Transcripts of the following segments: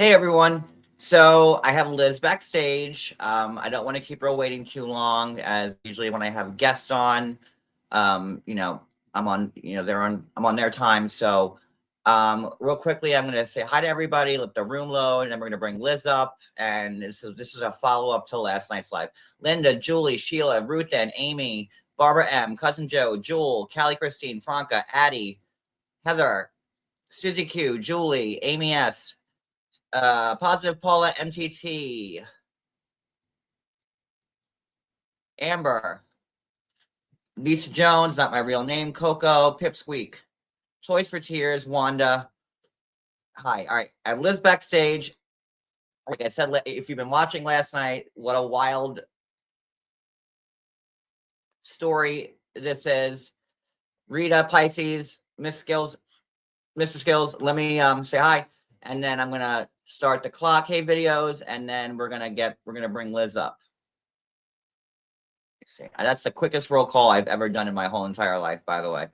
Hey everyone. So I have Liz backstage. I don't want to keep her waiting too long, as usually when I have guests on, you know, I'm on, I'm on their time. So, real quickly, I'm going to say hi to everybody, let the room load, and then we're going to bring Liz up. And this is a follow up to last night's live. Linda, Julie, Sheila, Ruth, and Amy, Barbara M, Cousin Joe, Jewel, Callie, Christine, Franca, Addie, Heather, Susie Q, Julie, Amy S. Positive Paula MTT. Amber. Lisa Jones, not my real name. Coco. Pipsqueak. Toys for Tears. Wanda. Hi. All right. I have Liz backstage. Like I said, if you've been watching last night, what a wild story this is. Rita, Pisces, Miss Skills, Mr. Skills, let me say hi. And then I'm gonna start the clock hey videos, and then we're gonna bring Liz up. See. That's the quickest roll call I've ever done in my whole entire life, by the way.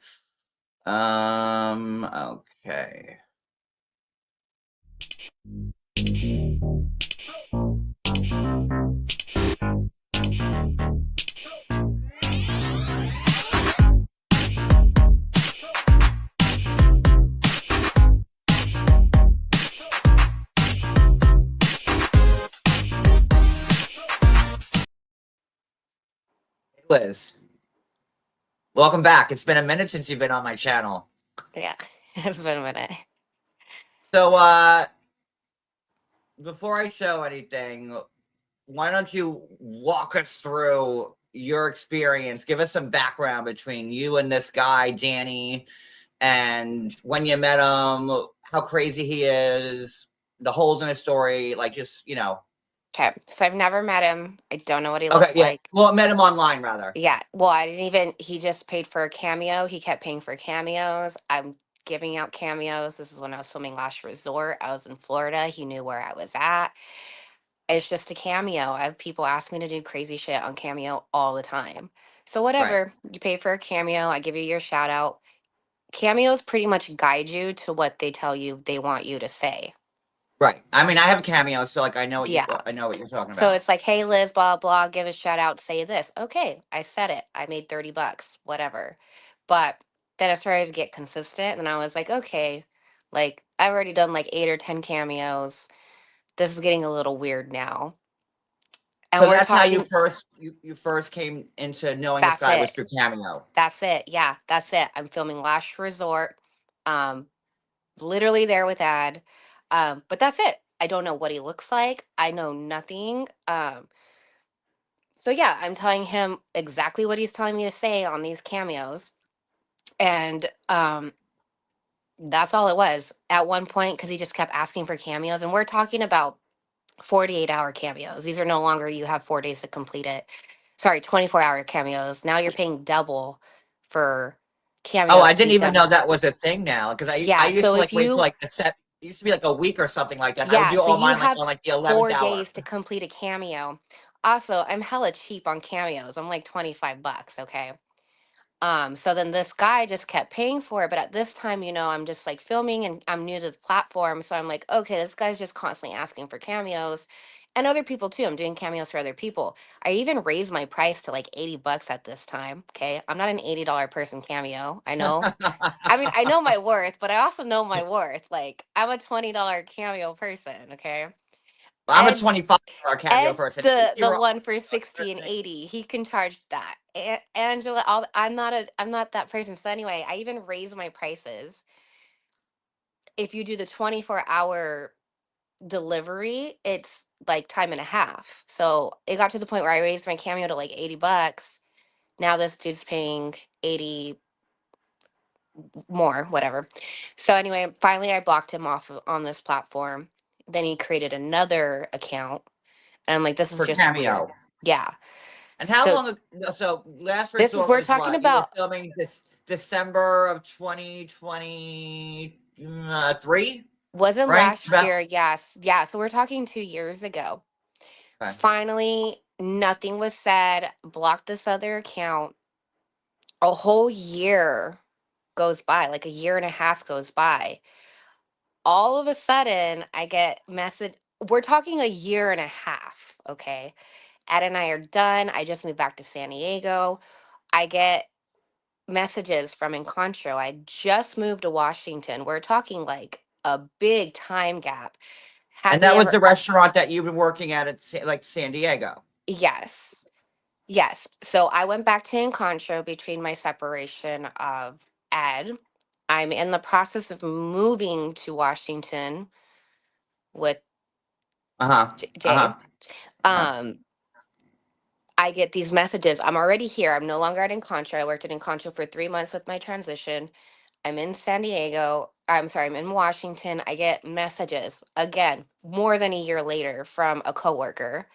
Okay. Liz, welcome back. It's been a minute since you've been on my channel. Yeah, it's been a minute. So, before I show anything, why don't you walk us through your experience? Give us some background between you and this guy, Danny, and when you met him, how crazy he is, the holes in his story, like just. Okay, so I've never met him. I don't know what he Okay, looks yeah. like. Well, met him online, rather. Yeah, well, I didn't even, he just paid for a cameo. He kept paying for cameos. I'm giving out cameos. This is when I was filming Last Resort. I was in Florida. He knew where I was at. It's just a cameo. I have people ask me to do crazy shit on Cameo all the time. So, Right. whatever, you pay for a cameo, I give you your shout out. Cameos pretty much guide you to what they tell you they want you to say. Right. I mean, I have a cameo, so like Yeah. I know what you're talking So about. it's like, hey Liz, blah blah, give a shout out, say this. Okay, I said it. I made $30, whatever. But then I started to get consistent and I was like, okay, like I've already done like 8 or 10 cameos. This is getting a little weird now. And So we're that's how you talking first came into knowing this that's guy it. was through cameo. That's it. Yeah, that's it. I'm filming Last Resort. Um, literally there with Ad. But that's it. I don't know what he looks like. I know nothing. So yeah, I'm telling him exactly what he's telling me to say on these cameos. And that's all it was at one point because he just kept asking for cameos. And we're talking about 48-hour cameos. These are no longer you have 4 days to complete it. Sorry, 24-hour cameos. Now you're paying double for Oh, I cameos to didn't be even done. know that was a thing now, because I Yeah. used So to like if wait till you, like the set. It used to be like a week or something like that. And I would yeah, do so all you mine like have on like the 11th four hour. days to complete a cameo. Also, I'm hella cheap on cameos. I'm like $25. Okay. So then this guy just kept paying for it. But at this time, I'm just like filming and I'm new to the platform. So I'm like, okay, this guy's just constantly asking for cameos and other people too. I'm doing cameos for other people. I even raised my price to like $80 at this time. Okay. I'm not an $80 person cameo. I know. I mean, I know my worth, but I also know my worth. Like, I'm a $20 cameo person. Okay. I'm a Ed's 25-hour cameo Ed's person. the You're one for always 60 and listening. 80. He can charge that. Angela, I'm not that person. So anyway, I even raise my prices. If you do the 24-hour delivery, it's like time and a half. So it got to the point where I raised my cameo to like $80. Now this dude's paying 80 more, whatever. So anyway, finally I blocked him off on this platform. Then he created another account. And I'm like, this is For just weird. cameo. Yeah. And how So long ago? So Last this is Resort we're was talking what? You were about filming this December of 2023, wasn't right? last year, yes. Yeah, so we're talking 2 years ago. Okay. Finally, nothing was said, blocked this other account. A whole year goes by, like a year and a half goes by. all of a sudden I get message. We're talking a year and a half, okay? Ed and I are done. I just moved back to San Diego. I get messages from Encontro. I just moved to Washington. We're talking like a big time gap. Have And you that was ever? the restaurant that you've been working at like San Diego. Yes. Yes. So I went back to Encontro between my separation of Ed. I'm in the process of moving to Washington with Uh-huh. Dave. Uh-huh. Uh-huh. Um, I get these messages. I'm already here. I'm no longer at Encontro. I worked at Encontro for 3 months with my transition. I'm in San Diego. I'm sorry, I'm in Washington. I get messages again, more than a year later, from a coworker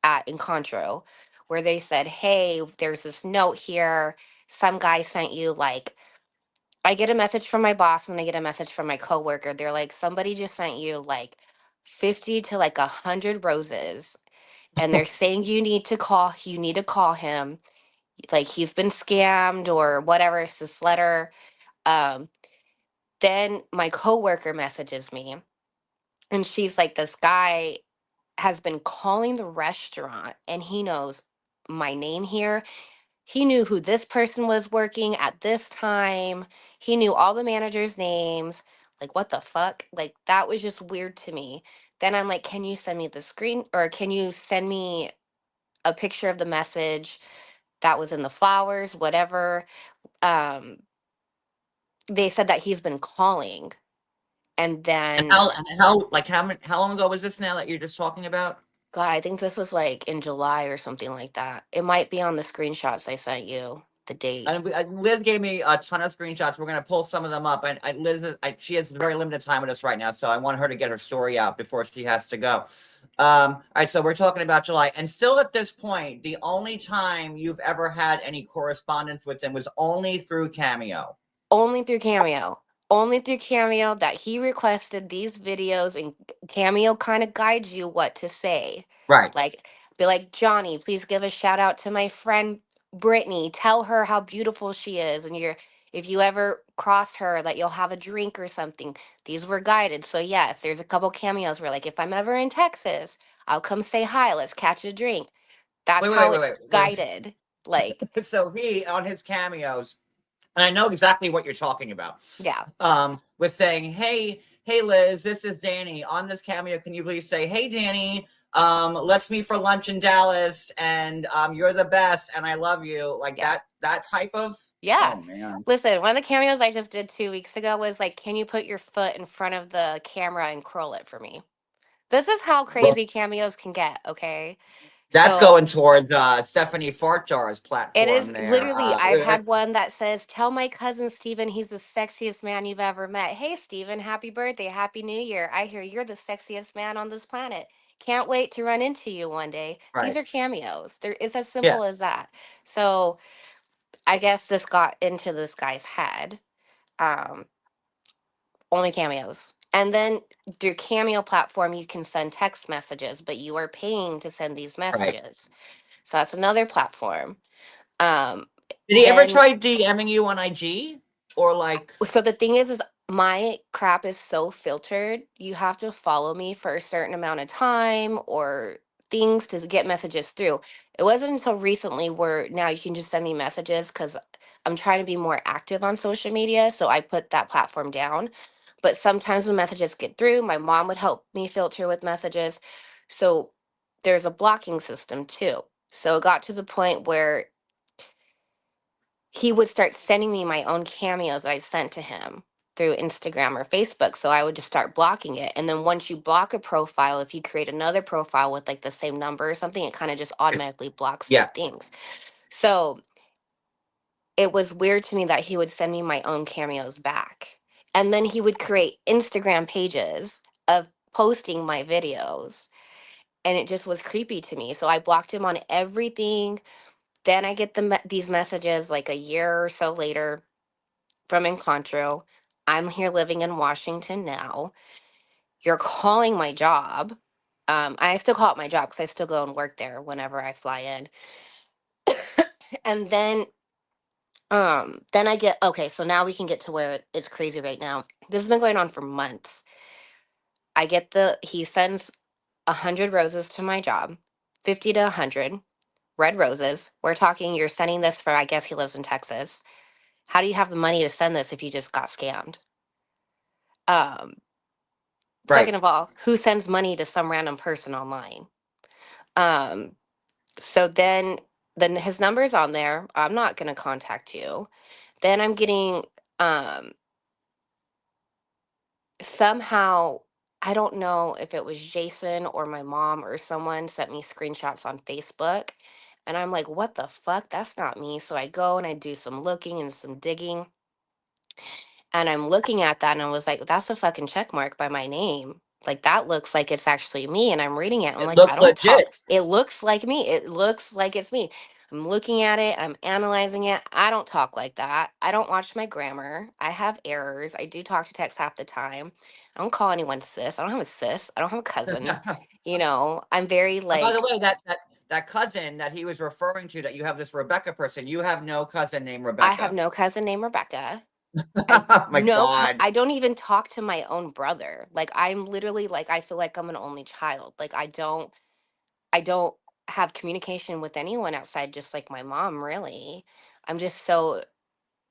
at Encontro where they said, "Hey, there's this note here. Some guy sent you like." I get a message from my boss and I get a message from my coworker. They're like, "Somebody just sent you like 50 to like 100 roses and they're saying you need to call him, like he's been scammed or whatever, it's this letter." um then my coworker messages me and she's like, "This guy has been calling the restaurant and he knows my name here. He knew who this person was working at this time. He knew all the managers' names." Like, what the fuck? Like, that was just weird to me. Then I'm like, "Can you send me the screen, or can you send me a picture of the message that was in the flowers, whatever?" um they said that he's been calling. And then, And how like how long ago was this now that you're just talking about? God, I think this was like in July or something like that. It might be on the screenshots I sent you, the date. And Liz gave me a ton of screenshots. We're gonna pull some of them up. And Liz, she has very limited time with us right now, so I want her to get her story out before she has to go. All right, so we're talking about July, and still at this point, the only time you've ever had any correspondence with him was only through Cameo. Only through Cameo. Only through Cameo, that he requested these videos, and Cameo kind of guides you what to say. Right. Like, be like, "Johnny, please give a shout out to my friend Brittany. Tell her how beautiful she is. And if you ever cross her, that you'll have a drink or something." These were guided. So yes, there's a couple cameos where like, if I'm ever in Texas, I'll come say hi. Let's catch a drink. That's Wait, wait, how wait, it's guided. Like, So he on his cameos, and I know exactly what you're talking about. yeah, Was saying, hey Liz, this is Danny. On this cameo, can you please say, hey Danny, let's meet for lunch in Dallas, and you're the best, and I love you, like yeah. that type of. Yeah. Oh man. Listen, one of the cameos I just did 2 weeks ago was like, "Can you put your foot in front of the camera and curl it for me?" This is how Well, crazy cameos can get, okay? that's So going towards Stephanie Fartjar's it is platform there. literally, I've had one that says, "Tell my cousin Steven he's the sexiest man you've ever met. Hey, Steven, happy birthday, happy new year. I hear you're the sexiest man on this planet. Can't wait to run into you one day." These Right. are cameos. It's as Yeah. simple as that. So I guess this got into this guy's head. Um, Only cameos. And then through Cameo platform, you can send text messages, but you are paying to send these Right. messages. So that's another platform. Um, Did he ever then try DMing you on IG or like? So the thing is my crap is so filtered. You have to follow me for a certain amount of time or things to get messages through. It wasn't until recently where now you can just send me messages because I'm trying to be more active on social media. So I put that platform down. But sometimes when messages get through, my mom would help me filter with messages. So there's a blocking system too. So it got to the point where he would start sending me my own cameos that I sent to him through Instagram or Facebook. So I would just start blocking it. And then once you block a profile, if you create another profile with like the same number or something, it kind of just automatically blocks the Yeah. things. So it was weird to me that he would send me my own cameos back. And then he would create Instagram pages of posting my videos. And it just was creepy to me. So I blocked him on everything. Then I get these messages like a year or so later from Encontro. "I'm here living in Washington now. You're calling my job." I still call it my job because I still go and work there whenever I fly in. And then I get, okay, so now we can get to where it's crazy right now. This has been going on for months. he sends 100 roses to my job, 50 to 100 red roses. We're talking, you're sending this for, I guess he lives in Texas. How do you have the money to send this if you just got scammed? Um, Right. Second of all, who sends money to some random person online? Um, so then his number's on there. I'm not gonna contact you. Then I'm getting um somehow, I don't know if it was Jason or my mom or someone sent me screenshots on Facebook. And I'm like, what the fuck? That's not me. So I go and I do some looking and some digging. And I'm looking at that and I was like, that's a fucking check mark by my name. Like that looks like it's actually me. And I'm reading it. I'm It like, I looked don't legit. talk. It looks like me. It looks like it's me. I'm looking at it. I'm analyzing it. I don't talk like that. I don't watch my grammar. I have errors. I do talk to text half the time. I don't call anyone sis. I don't have a sis. I don't have a cousin. I'm very And by the like, way, that cousin that he was referring to, that you have this Rebecca person, you have no cousin named I have Rebecca. no cousin named Rebecca. Oh my God. I don't even talk to my own brother. Like I'm literally like I feel like I'm an only child. Like I don't have communication with anyone outside just like my mom really. I'm just so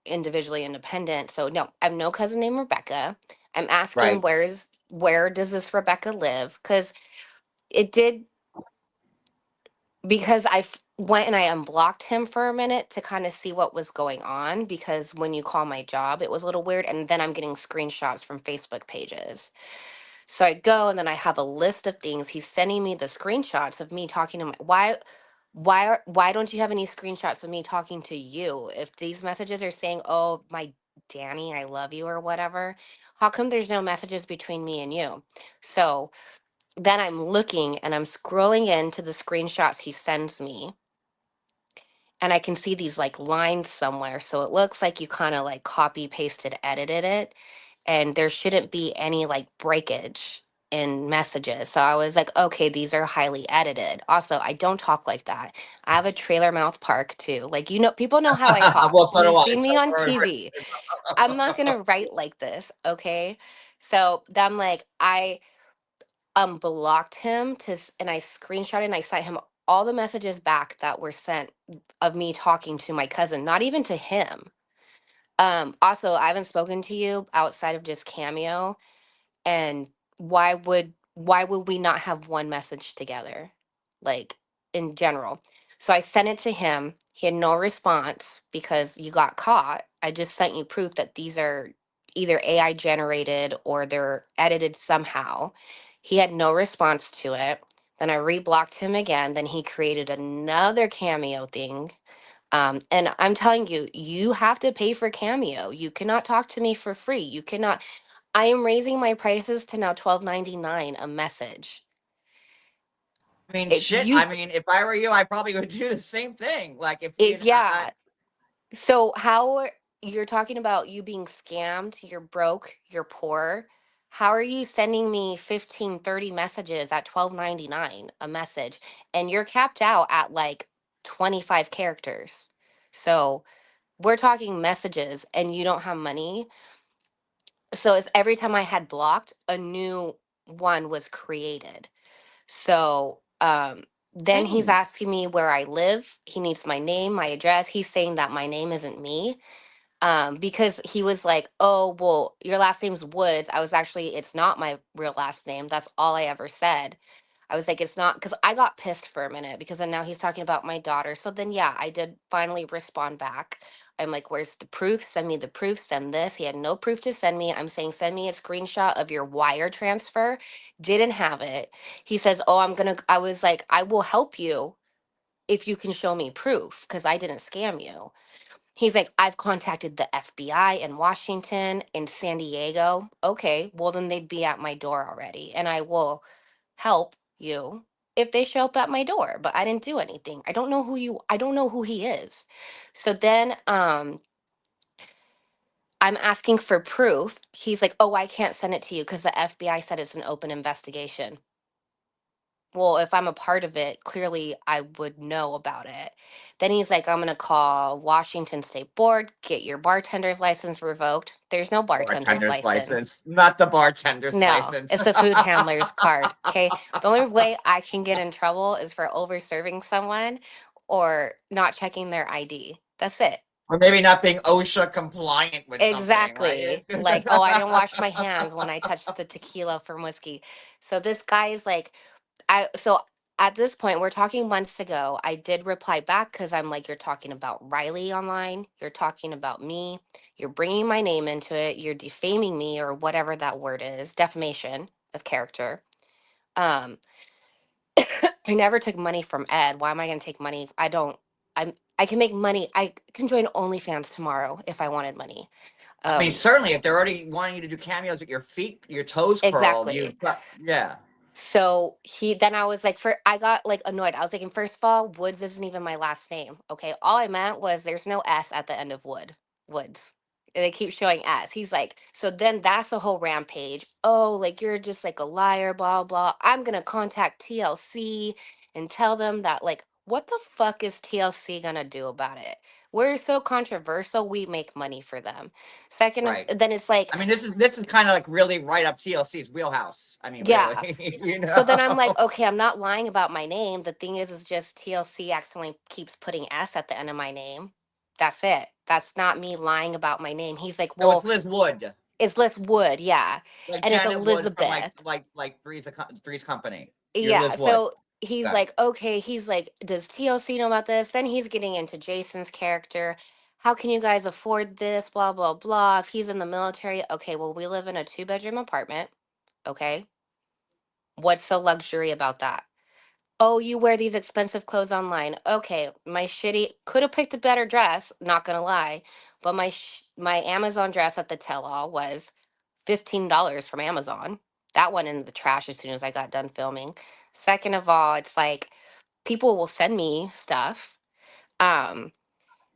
individually independent. So no, I have no cousin named Rebecca. I'm asking Right. where does this Rebecca live? It did because went and I unblocked him for a minute to kind of see what was going on because when you call my job, it was a little weird. And then I'm getting screenshots from Facebook pages. So I go and then I have a list of things. He's sending me the screenshots of me talking to my why don't you have any screenshots of me talking to you? If these messages are saying, "Oh, my Danny, I love you" or whatever, how come there's no messages between me and you? So then I'm looking and I'm scrolling into the screenshots he sends me and I can see these like lines somewhere. So it looks like you kind of like copy pasted edited it and there shouldn't be any like breakage in messages. So I was like, okay, these are highly edited. Also, I don't talk like that. I have a trailer mouth park too. Like, people know how I talk. Well, so do You've I. seen me on So TV. I'm not going to write like this, okay? So then I'm like, I blocked him and I screenshotted and I sent him all the messages back that were sent of me talking to my cousin, not even to him. Also, I haven't spoken to you outside of just Cameo, and why would we not have one message together, like in general? So I sent it to him. He had no response because you got caught. I just sent you proof that these are either AI generated or they're edited somehow. He had no response to it. Then I reblocked him again. Then he created another Cameo thing. And I'm telling you, you have to pay for Cameo. You cannot talk to me for free. You cannot. I am raising my prices to now 12.99 a message. I mean, If shit. you I mean, if I were you, I probably would do the same thing. Like if you, if yeah, so you're talking about you being scammed, you're broke, you're poor. How are you sending me 15, 30 messages at 12.99 a message and you're capped out at like 25 characters? So, we're talking messages and you don't have money. So it's every time I had blocked, a new one was created. So then he's insane. asking me where I live. He needs my name, my address. He's saying that my name isn't me. Because he was like, "Oh, well, your last name's Woods." I was actually, it's not my real last name. That's all I ever said. I was like, it's not, because I got pissed for a minute because then now he's talking about my daughter. So then, yeah, I did finally respond back. I'm like, where's the proof? Send me the proof. Send this. He had no proof to send me. I'm saying, send me a screenshot of your wire transfer. Didn't have it. He says, oh, I was like, I will help you if you can show me proof because I didn't scam you. He's like, I've contacted the FBI in Washington, in San Diego. Okay, well, then they'd be at my door already, and I will help you if they show up at my door. But I didn't do anything. I don't know who he is. So then I'm asking for proof. He's like, oh, I can't send it to you because the FBI said it's an open investigation. well, if I'm a part of it, clearly I would know about it. Then he's like, I'm going to call Washington State Board, get your bartender's license revoked. There's no bartender's Bartender's license. license, not the bartender's No, license. it's a food handler's card. Okay. The only way I can get in trouble is for over serving someone or not checking their ID. That's it. Or maybe not being OSHA compliant with something, right? Exactly. Like, oh, I didn't wash my hands when I touched the tequila from whiskey. So this guy is like, so at this point, we're talking months ago. I did reply back because I'm like, you're talking about Riley online. You're talking about me. You're bringing my name into it. You're defaming me or whatever that word is, defamation of character. Um, I never took money from Ed. Why am I going to take money? I don't. I can make money. I can join OnlyFans tomorrow if I wanted money. I mean, Um, certainly, if they're already wanting you to do cameos with your feet, your toes curled, exactly. you've got, yeah. So then I was like, I got like annoyed. I was like, first of all, Woods isn't even my last name. Okay. All I meant was there's no S at the end of Woods. And they keep showing S. He's like, so then that's the whole rampage. Oh, like you're just like a liar, blah, blah. I'm going to contact TLC and tell them that, like, what the fuck is TLC going to do about it? We're so controversial. We make money for them. Right. Then it's like, I mean, this is kind of like really right up TLC's wheelhouse. I mean, yeah. really, So then I'm like, okay, I'm not lying about my name. The thing is just TLC accidentally keeps putting S at the end of my name. That's it. That's not me lying about my name. He's like, So it's well, Liz Wood, it's Liz Wood, yeah. like And it's Janet Wood from like Elizabeth. Three's Company. You're Yeah. Liz Wood. So he's Okay. like, okay, he's like, does TLC know about this? Then he's getting into Jason's character. How can you guys afford this? Blah, blah, blah. If he's in the military, okay, well, we live in a 2-bedroom apartment. Okay. What's so luxury about that? Oh, you wear these expensive clothes online. Okay, my shitty could have picked a better dress, not gonna lie, but my Amazon dress at the tell-all was $15 from Amazon. That went in the trash as soon as I got done filming. Second of all, it's like people will send me stuff. Um,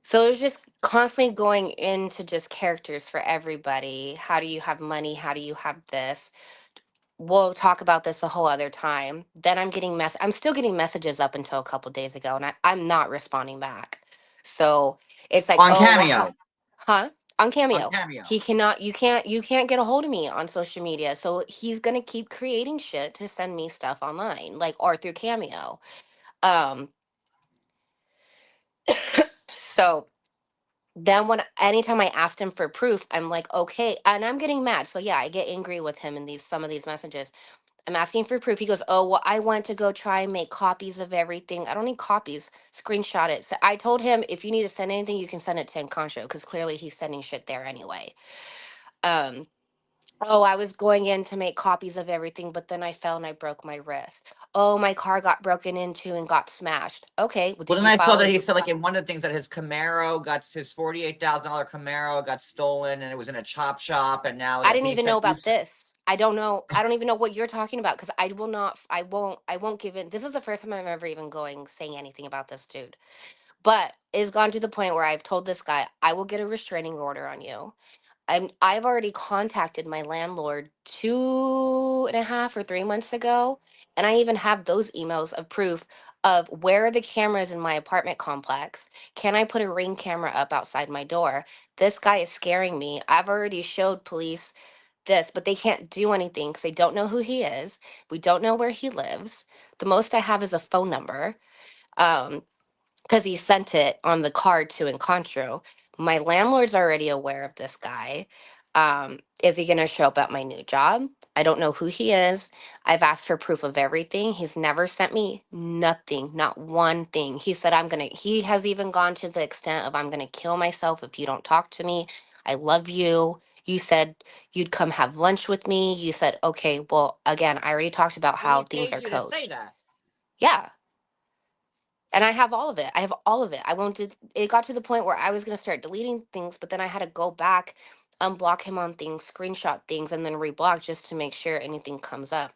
so it's just constantly going into just characters for everybody. How do you have money? How do you have this? We'll talk about this a whole other time. Then I'm still getting messages up until a couple days ago, and I'm not responding back. So it's like, On oh well, Cameo. huh? On On Cameo. Cameo. He cannot you can't get a hold of me on social media. So he's gonna keep creating shit to send me stuff online, like or through Cameo. Um so then when anytime I asked him for proof, I'm like, okay, and I'm getting mad. So yeah, I get angry with him in these some of these messages. I'm asking for proof. He goes, oh, well, I went to go try and make copies of everything. I don't need copies. Screenshot it. So I told him if you need to send anything, you can send it to Encancho because clearly he's sending shit there anyway. Um, oh, I was going in to make copies of everything, but then I fell and I broke my wrist. Oh, my car got broken into and got smashed. Okay, well, Well, did then you I saw file that it? he said, like, in one of the things that his Camaro got his $48,000 Camaro got stolen, and it was in a chop shop, and now I that didn't he even know said, about this. I don't know. I don't even know what you're talking about because I will not. I won't give in. This is the first time I'm ever even going saying anything about this dude. But it's gone to the point where I've told this guy, I will get a restraining order on you. I've already contacted my landlord 2.5 or 3 months ago, and I even have those emails of proof of where are the cameras in my apartment complex. Can I put a ring camera up outside my door? This guy is scaring me. I've already showed police this, but they can't do anything because they don't know who he is. We don't know where he lives. The most I have is a phone number. Um, because he sent it on the card to Encontro. My landlord's already aware of this guy. Is he going to show up at my new job? I don't know who he is. I've asked for proof of everything. He's never sent me nothing, not one thing. He said, he has even gone to the extent of, I'm going to kill myself if you don't talk to me. I love you. You said you'd come have lunch with me. You said, okay, well, again, I already talked about well, how he things paid are you to say coached. that. Yeah, and I have all of it. I have all of it. I wanted it got to the point where I was going to start deleting things, but then I had to go back, unblock him on things, screenshot things, and then reblock just to make sure anything comes up.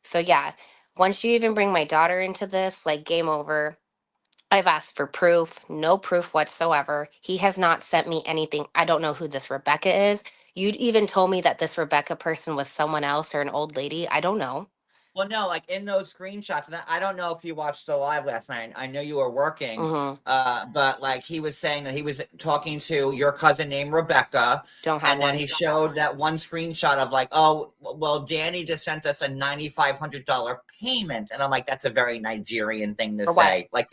So yeah, once you even bring my daughter into this, like game over. I've asked for proof, no proof whatsoever. He has not sent me anything. I don't know who this Rebecca is. You'd even told me that this Rebecca person was someone else or an old lady. I don't know. Well, no, like in those screenshots, and I don't know if you watched the live last night. I know you were working, Mm-hmm. but like he was saying that he was talking to your cousin named Rebecca, Don't have and then one. he showed that one screenshot of like, oh, well, Danny just sent us a $9,500 payment, and I'm like, that's a very Nigerian thing to For what? say, like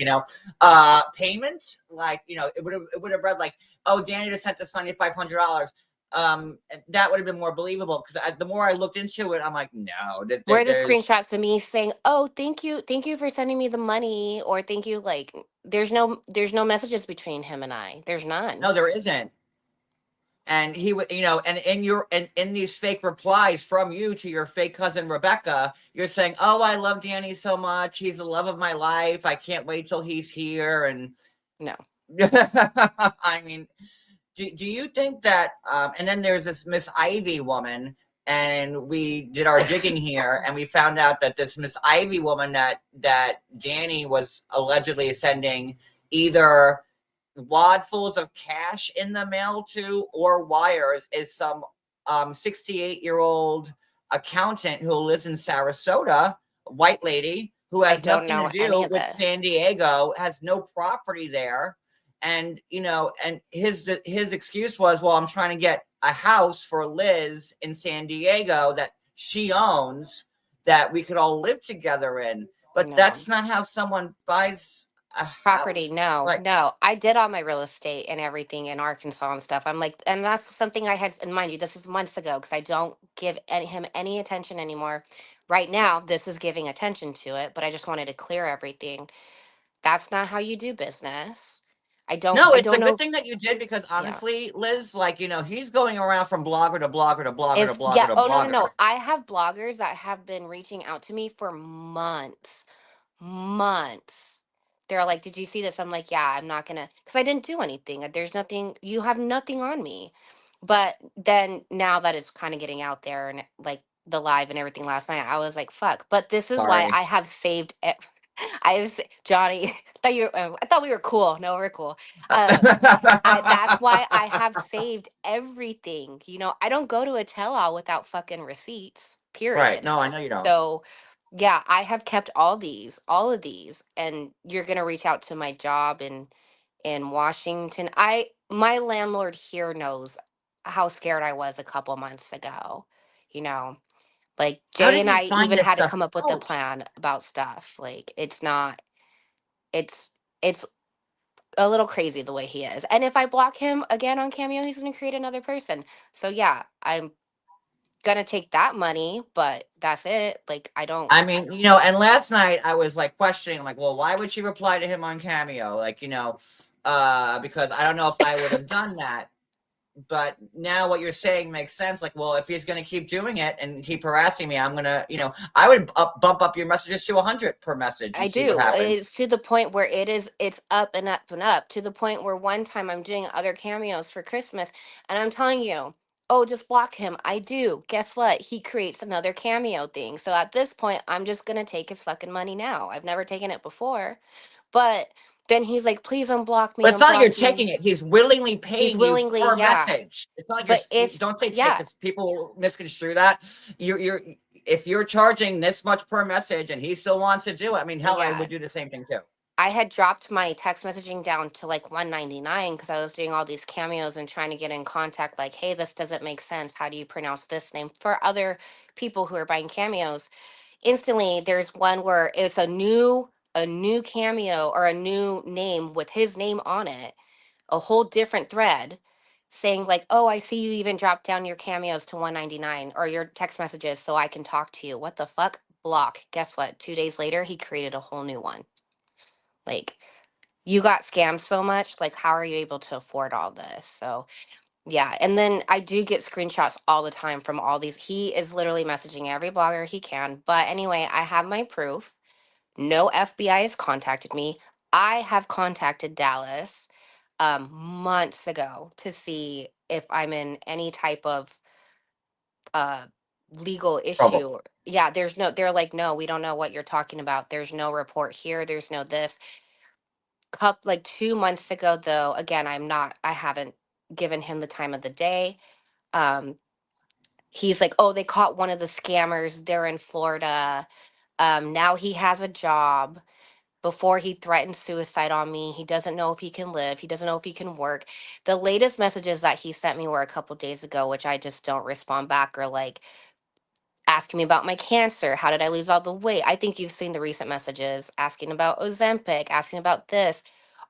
payment, like it would have read like, oh, Danny just sent us $9,500. That would have been more believable because the more I looked into it, I'm like, no, Where are the there's screenshots of me saying, "Oh, thank you for sending me the money," or "Thank you"? Like, there's no messages between him and I. There's none. no, there isn't. And he would, and in these fake replies from you to your fake cousin Rebecca, you're saying, "Oh, I love Danny so much. He's the love of my life. I can't wait till he's here." And No, I mean, do you think that? And then there's this Miss Ivy woman, and we did our digging here, and we found out that this Miss Ivy woman that Danny was allegedly sending either wadfuls of cash in the mail to or wires is some 68-year-old accountant who lives in Sarasota, white lady who I has don't nothing to know any do of with this. San Diego, has no property there. And and his excuse was, well, I'm trying to get a house for Liz in San Diego that she owns, that we could all live together in. But No. that's not how someone buys a Property, house. no, Like, no. I did all my real estate and everything in Arkansas and stuff. I'm like, and that's something I had, and mind you, this is months ago because I don't give him any attention anymore. Right now, this is giving attention to it, but I just wanted to clear everything. That's not how you do business. no, I it's a don't good know. thing that you did because Yeah. honestly, Liz, like, he's going around from blogger to blogger to blogger to It's, blogger yeah. to Oh, no, no, blogger. no. I have bloggers that have been reaching out to me for months. Months. They're like, "Did you see this?" I'm like, "Yeah, I'm not gonna," because I didn't do anything. There's nothing. You have nothing on me. But then now that it's kind of getting out there and like the live and everything last night, I was like, "Fuck!" But this is why Sorry. I have saved. I have Johnny. I thought we were cool. No, we're cool. Um, that's why I have saved everything. I don't go to a tell-all without fucking receipts. Right. Period. No, I know you don't. So, yeah, I have kept all of these, and you're gonna reach out to my job in Washington. My landlord here knows how scared I was a couple months ago. You know, like How Jay did and you I find even this had to stuff come up with a out? plan about stuff. Like it's not. It's it's a little crazy the way he is. And if I block him again on Cameo, he's going to create another person. So yeah, I'm going to take that money, but that's it. Like I don't I mean, and last night I was like questioning, I'm like, well, why would she reply to him on Cameo? Like, because I don't know if I would have done that. But now what you're saying makes sense. Like, well, if he's going to keep doing it and keep harassing me, I'm going to, I would bump up your messages to 100 per message I and see what do. happens. It's to the point where it's up and up and up to the point where one time I'm doing other cameos for Christmas and I'm telling you, "Oh, just block him." I do. Guess what? He creates another cameo thing. So at this point, I'm just going to take his fucking money now. I've never taken it before. But then he's like, "Please unblock But me, it's not like you're unblock me." taking it. He's willingly He's paying you willingly, per yeah. message. It's not like But don't say take, yeah, because people misconstrue that. You're if you're charging this much per message and he still wants to do it, I mean, hell, I yeah. would do the same thing too. I had dropped my text messaging down to like 199 because I was doing all these cameos and trying to get in contact, like, "Hey, this doesn't make sense. How do you pronounce this name?" For other people who are buying cameos. Instantly, there's one where it's a new cameo or a new name with his name on it, a whole different thread saying like, "Oh, I see you even dropped down your cameos to 199 or your text messages so I can talk to you." What the fuck? Block. Guess what? 2 days later, he created a whole new one. Like, you got scammed so much. Like, how are you able to afford all this? So, yeah. And then I do get screenshots all the time from all these. He is literally messaging every blogger he can. But anyway, I have my proof. No FBI has contacted me. I have contacted Dallas months ago to see if I'm in any type of uh, legal Trouble. issue. Yeah, they're like, "No, we don't know what you're talking about. There's no report here. There's no this." Like 2 months ago, though, again, I haven't given him the time of the day. Um, he's like, "Oh, they caught one of the scammers. They're in Florida." Now he has a job. Before he threatened suicide on me. He doesn't know if he can live. He doesn't know if he can work. The latest messages that he sent me were a couple days ago, which I just don't respond back, or like asking me about my cancer. How did I lose all the weight? I think you've seen the recent messages asking about Ozempic, asking about this.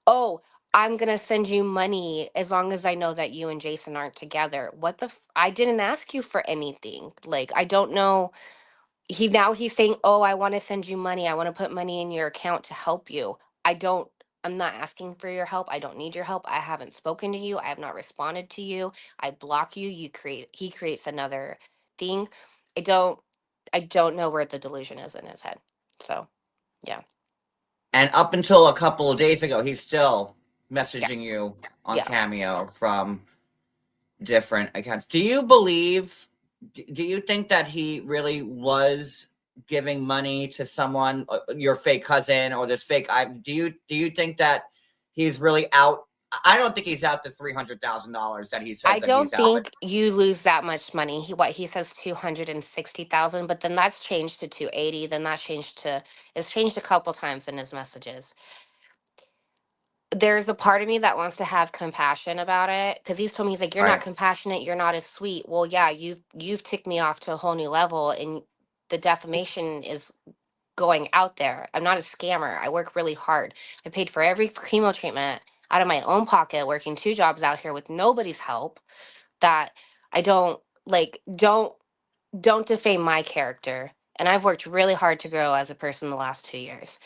Oh, I'm going to send you money as long as I know that you and Jason aren't together. What the I didn't ask you for anything. Like, I don't know. He's saying, "Oh, I want to send you money. I want to put money in your account to help you." I don't I'm not asking for your help. I don't need your help. I haven't spoken to you. I have not responded to you. I block you. He creates another thing. I don't I don't know where the delusion is in his head. So, yeah. And up until a couple of days ago, he's still Yeah. messaging you on Yeah. Cameo from different accounts. Do you believe, do you think that he really was giving money to someone, your fake cousin or this fake, do you think that he's really out? I don't think he's out the $300,000 that he says I that he's don't out, but think you lose that much money. He says 260,000, but then that's changed to 280, then that's changed to it's changed a couple times in his messages. There's a part of me that wants to have compassion about it, because he's told me, he's like, "You're not right, compassionate, you're not as sweet." Well, yeah, you've ticked me off to a whole new level, and the defamation is going out there. I'm not a scammer. I work really hard. I paid for every chemo treatment out of my own pocket, working two jobs out here with nobody's help. That I don't like don't defame my character. And I've worked really hard to grow as a person the last 2 years.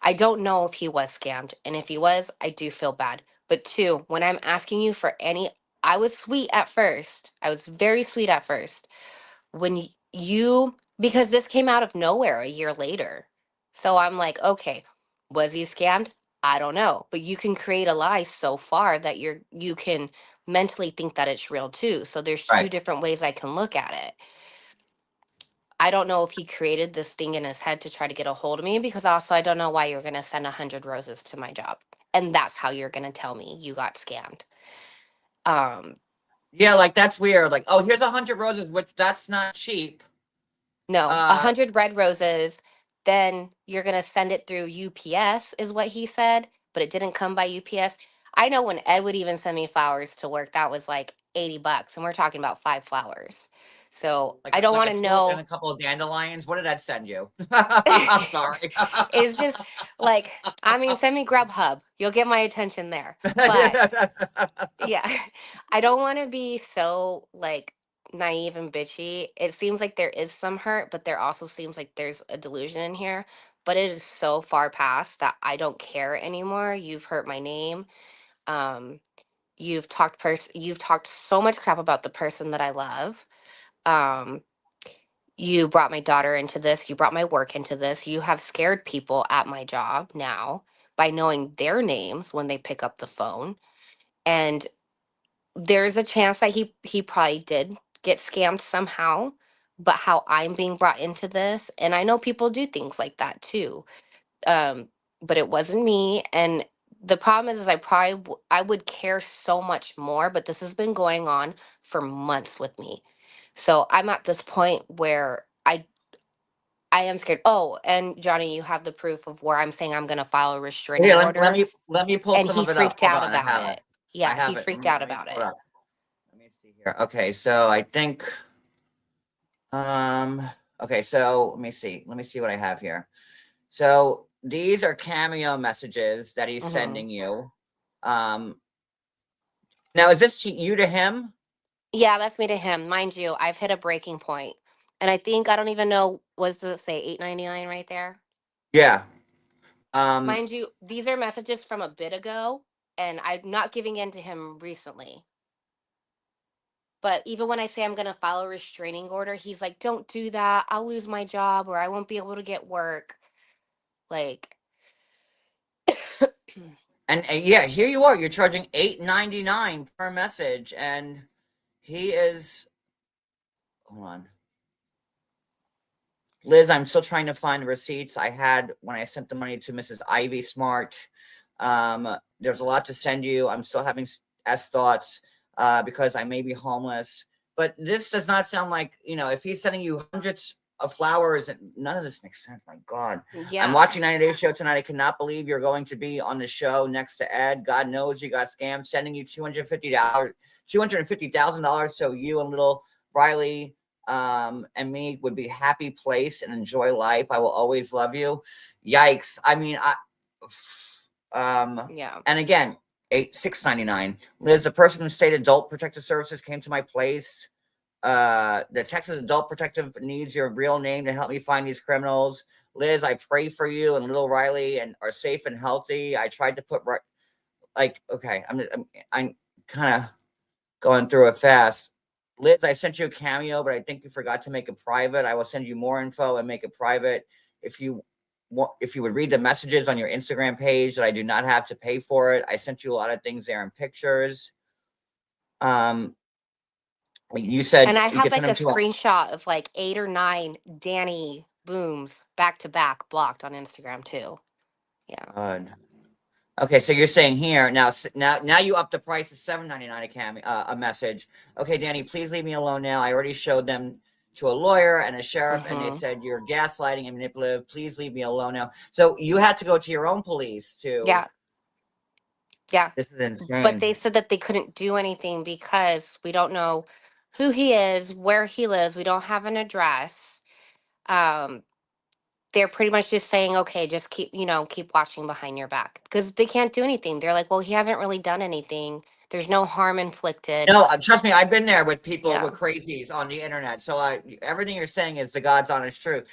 I don't know if he was scammed. And if he was, I do feel bad. But two, when I'm asking you for any, I was sweet at first. I was very sweet at first. Because this came out of nowhere a year later. So I'm like, okay, was he scammed? I don't know. But you can create a lie so far that you can mentally think that it's real too. So there's two right. different ways I can look at it. I don't know if he created this thing in his head to try to get a hold of me, because also I don't know why you're going to send 100 roses to my job. And that's how you're going to tell me you got scammed. Um, Yeah, like that's weird. Like, oh, here's 100 roses, which that's not cheap. no, a Uh, 100 red roses, then you're going to send it through UPS, is what he said, but it didn't come by UPS. I know when Ed would even send me flowers to work, that was like $80, and we're talking about 5 flowers. So I don't like want a to tulip and know. a couple of dandelions. What did that send you? I'm sorry. It's just like, I mean, send me Grubhub. You'll get my attention there. But yeah, I don't want to be so like naive and bitchy. It seems like there is some hurt, but there also seems like there's a delusion in here. But it is so far past that I don't care anymore. You've hurt my name. Um, you've talked so much crap about the person that I love. Um, you brought my daughter into this. You brought my work into this. You have scared people at my job now by knowing their names when they pick up the phone. And there's a chance that he probably did get scammed somehow, but how I'm being brought into this, and I know people do things like that too. Um, but it wasn't me. And the problem is I would care so much more, but this has been going on for months with me. So I'm at this point where I am scared. Oh, and Johnny, you have the proof of where I'm saying I'm going to file a restraining Here, order. let me pull And some he of it up. freaked Hold out on, I about have it. it. I Yeah, he have it. freaked out Let me about pull it it. up. Let me see here. Okay, so I think um okay, so let me see. Let me see what I have here. So these are cameo messages that he's Hmm. sending you. Um Now is this to you to him? Yeah, that's me to him. Mind you, I've hit a breaking point. And I think, I don't even know, what does it say, 8.99 right there? Yeah. Um Mind you, these are messages from a bit ago, and I'm not giving in to him recently. But even when I say I'm going to file a restraining order, he's like, "Don't do that. I'll lose my job, or I won't be able to get work." Like, and yeah, here you are. You're charging 8.99 per message and he is, hold on. Liz, I'm still trying to find the receipts I had when I sent the money to Mrs. Ivy Smart. There's a lot to send you. I'm still having S thoughts because I may be homeless. But this does not sound like, if he's sending you hundreds. a flower isn't. None of this makes sense. My God, I'm Yeah. watching 90 Day Show tonight. I cannot believe you're going to be on the show next to Ed. God knows you got scammed. Sending you $250, $250,000, so you and little Riley and me would be happy place and enjoy life. I will always love you. Yikes! I mean, Yeah. and again, 6.99. Liz, the person from State Adult Protective Services came to my place. The Texas Adult Protective needs your real name to help me find these criminals. Liz, I pray for you and little Riley and are safe and healthy. I tried to put like, okay, I'm kind of going through it fast. Liz, I sent you a cameo, but I think you forgot to make it private. I will send you more info and make it private. If you if you would read the messages on your Instagram page, that I do not have to pay for it. I sent you a lot of things there and pictures. Um, you And said I you have could send like a them to. screenshot of like 8 or 9 Danny booms back to back blocked on Instagram too. Yeah. God. Okay, so you're saying here now, now you up the price to $7.99 a message. Okay, Danny, please leave me alone now. I already showed them to a lawyer and a sheriff, and they Mm-hmm. said you're gaslighting and manipulative. Please leave me alone now. So you had to go to your own police to. Yeah. Yeah. This is But insane. they said that they couldn't do anything because we don't know who he is, where he lives. We don't have an address. Um, they're pretty much just saying, okay, just keep, keep watching behind your back because they can't do anything. They're like, well, he hasn't really done anything. There's no harm inflicted. No, trust me, I've been there with people Yeah. with crazies on the internet. So everything you're saying is the God's honest truth.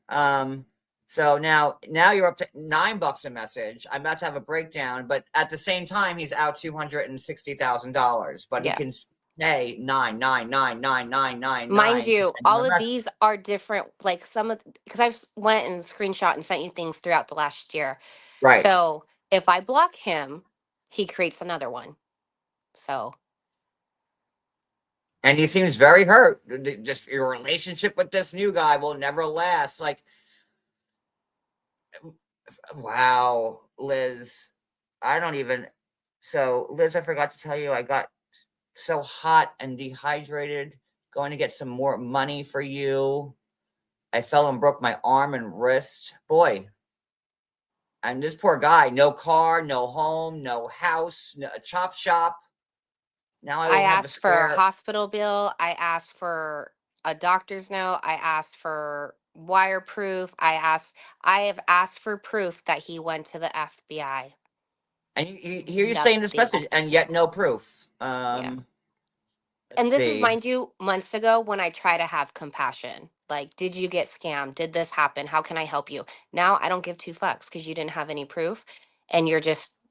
Um, so now you're up to $9 a message. I'm about to have a breakdown, but at the same time, he's out $260,000. But he Yeah. can pay 9 9 9 9 9 9 9 Mind to you, send you all a of message. these are different. Like some of, because I've went and screenshot and sent you things throughout the last year. Right, So if I block him, he creates another one. So and he seems very hurt. Just your relationship with this new guy will never last. Like, wow, Liz, I don't even. So, Liz, I forgot to tell you, I got so hot and dehydrated. Going to get some more money for you. I fell and broke my arm and wrist. Boy, and this poor guy, no car, no home, no house, no, a chop shop. Now I I won't have a asked for a square. hospital bill. I asked for a doctor's note. I asked for wire proof. I have asked for proof that he went to the FBI. And you hear you saying this Nothing. message, and yet no proof. Yeah. Let's And this is, see. mind you, months ago when I try to have compassion. Like, did you get scammed? Did this happen? How can I help you? Now I don't give 2 fucks because you didn't have any proof. And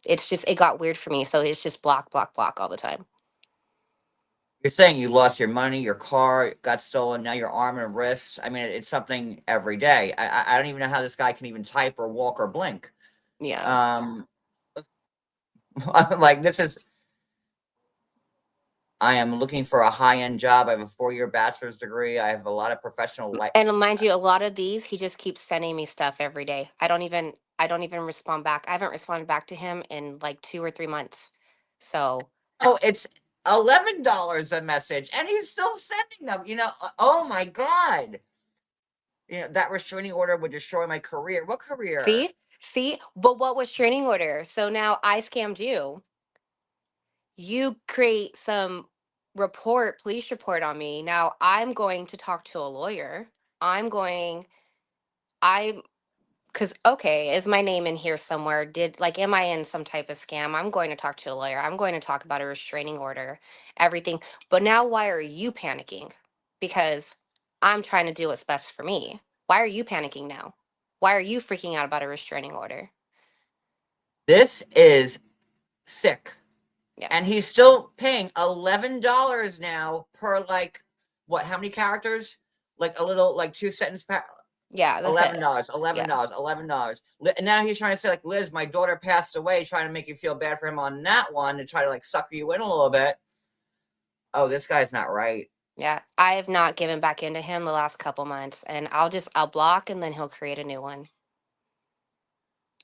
it got weird for me. So it's just block, block, block all the time. You're saying you lost your money, your car got stolen, now your arm and wrist. I mean, it's something every day. I don't even know how this guy can even type or walk or blink. Yeah. Um, like this is. I am looking for a high end job. I have a 4 year bachelor's degree. I have a lot of professional life. And mind you, a lot of these, he just keeps sending me stuff every day. I don't even respond back. I haven't responded back to him in like 2 or 3 months. So Oh, it's $11 a message, and he's still sending them. Oh my God. That restraining order would destroy my career. What career? see, but what was training order? So now I scammed you. You create some police report on me. Now I'm going to talk to a lawyer. I'm going, I because okay, is my name in here somewhere? Am I in some type of scam? I'm going to talk to a lawyer. I'm going to talk about a restraining order, everything. But now why are you panicking? Because I'm trying to do what's best for me. Why are you panicking now? Why are you freaking out about a restraining order? This is sick. Yeah. And he's still paying $11 now per, like, what? How many characters? Like a little, like, two sentence. Yeah, that's $11, it. dollars, Yeah. $11. And now he's trying to say, like, Liz, my daughter passed away, trying to make you feel bad for him on that one to try to, like, sucker you in a little bit. Oh, this guy's not right. Yeah. I have not given back into him the last couple months and I'll block and then he'll create a new one.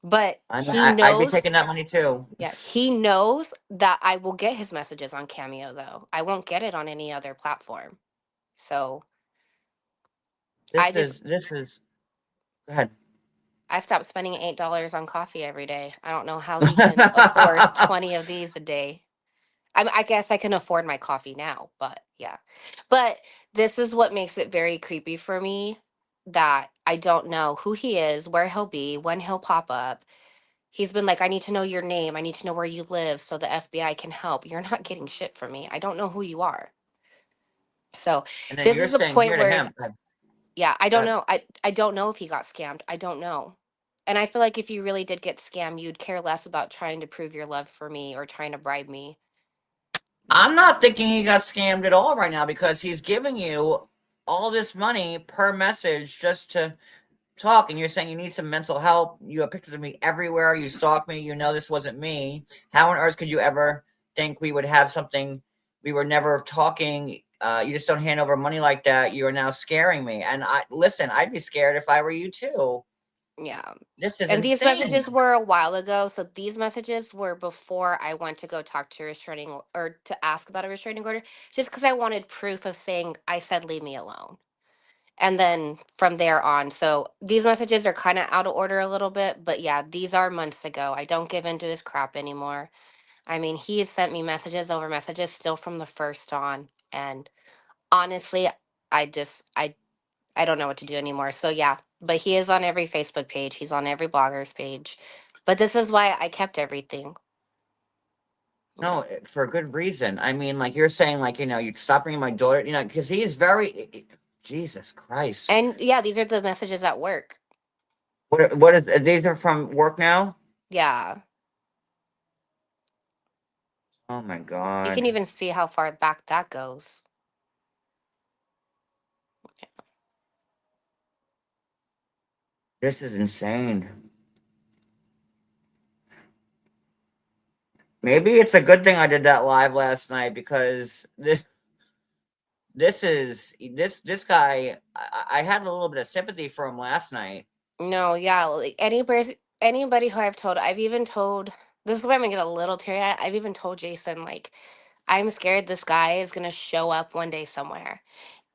But he I'd be knows. taking that money too. Yeah, he knows that I will get his messages on Cameo though. I won't get it on any other platform. So I This just is this is. Go ahead. I stopped spending $8 on coffee every day. I don't know how he can afford 20 of these a day. I guess I can afford my coffee now, but yeah. But this is what makes it very creepy for me, that I don't know who he is, where he'll be, when he'll pop up. He's been like, I need to know your name. I need to know where you live so the FBI can help. You're not getting shit from me. I don't know who you are. So And then this you're is the saying point here to where it's, him. Go ahead. yeah, I Go don't ahead. know. I don't know if he got scammed. I don't know. And I feel like if you really did get scammed, you'd care less about trying to prove your love for me or trying to bribe me. I'm not thinking he got scammed at all right now because he's giving you all this money per message just to talk, and you're saying you need some mental help. You have pictures of me everywhere. You stalk me. You know this wasn't me. How on earth could you ever think we would have something? We were never talking. You just don't hand over money like that. You are now scaring me. And I listen. I'd be scared if I were you too. Yeah. This is And these insane. messages were a while ago. So these messages were before I went to go talk to or to ask about a restraining order, just because I wanted proof of saying I said leave me alone. And then from there on, so these messages are kind of out of order a little bit, but yeah, these are months ago. I don't give into his crap anymore. I mean, he has sent me messages over messages still from the first on, and honestly, I don't know what to do anymore. So yeah, but he is on every Facebook page. He's on every blogger's page. But this is why I kept everything. No, for a good reason. I mean, like you're saying, like you stop bringing my daughter. Because he is very. Jesus Christ. And yeah, these are the messages at work. What is these are from work now? Yeah. Oh my You can God. even see how far back that goes. This is insane. Maybe it's a good thing I did that live last night because this guy I had a little bit of sympathy for him last night. No, yeah, like anybody who I've even told, this is why I'm gonna get a little teary. I've even told Jason, like, I'm scared this guy is gonna show up one day somewhere.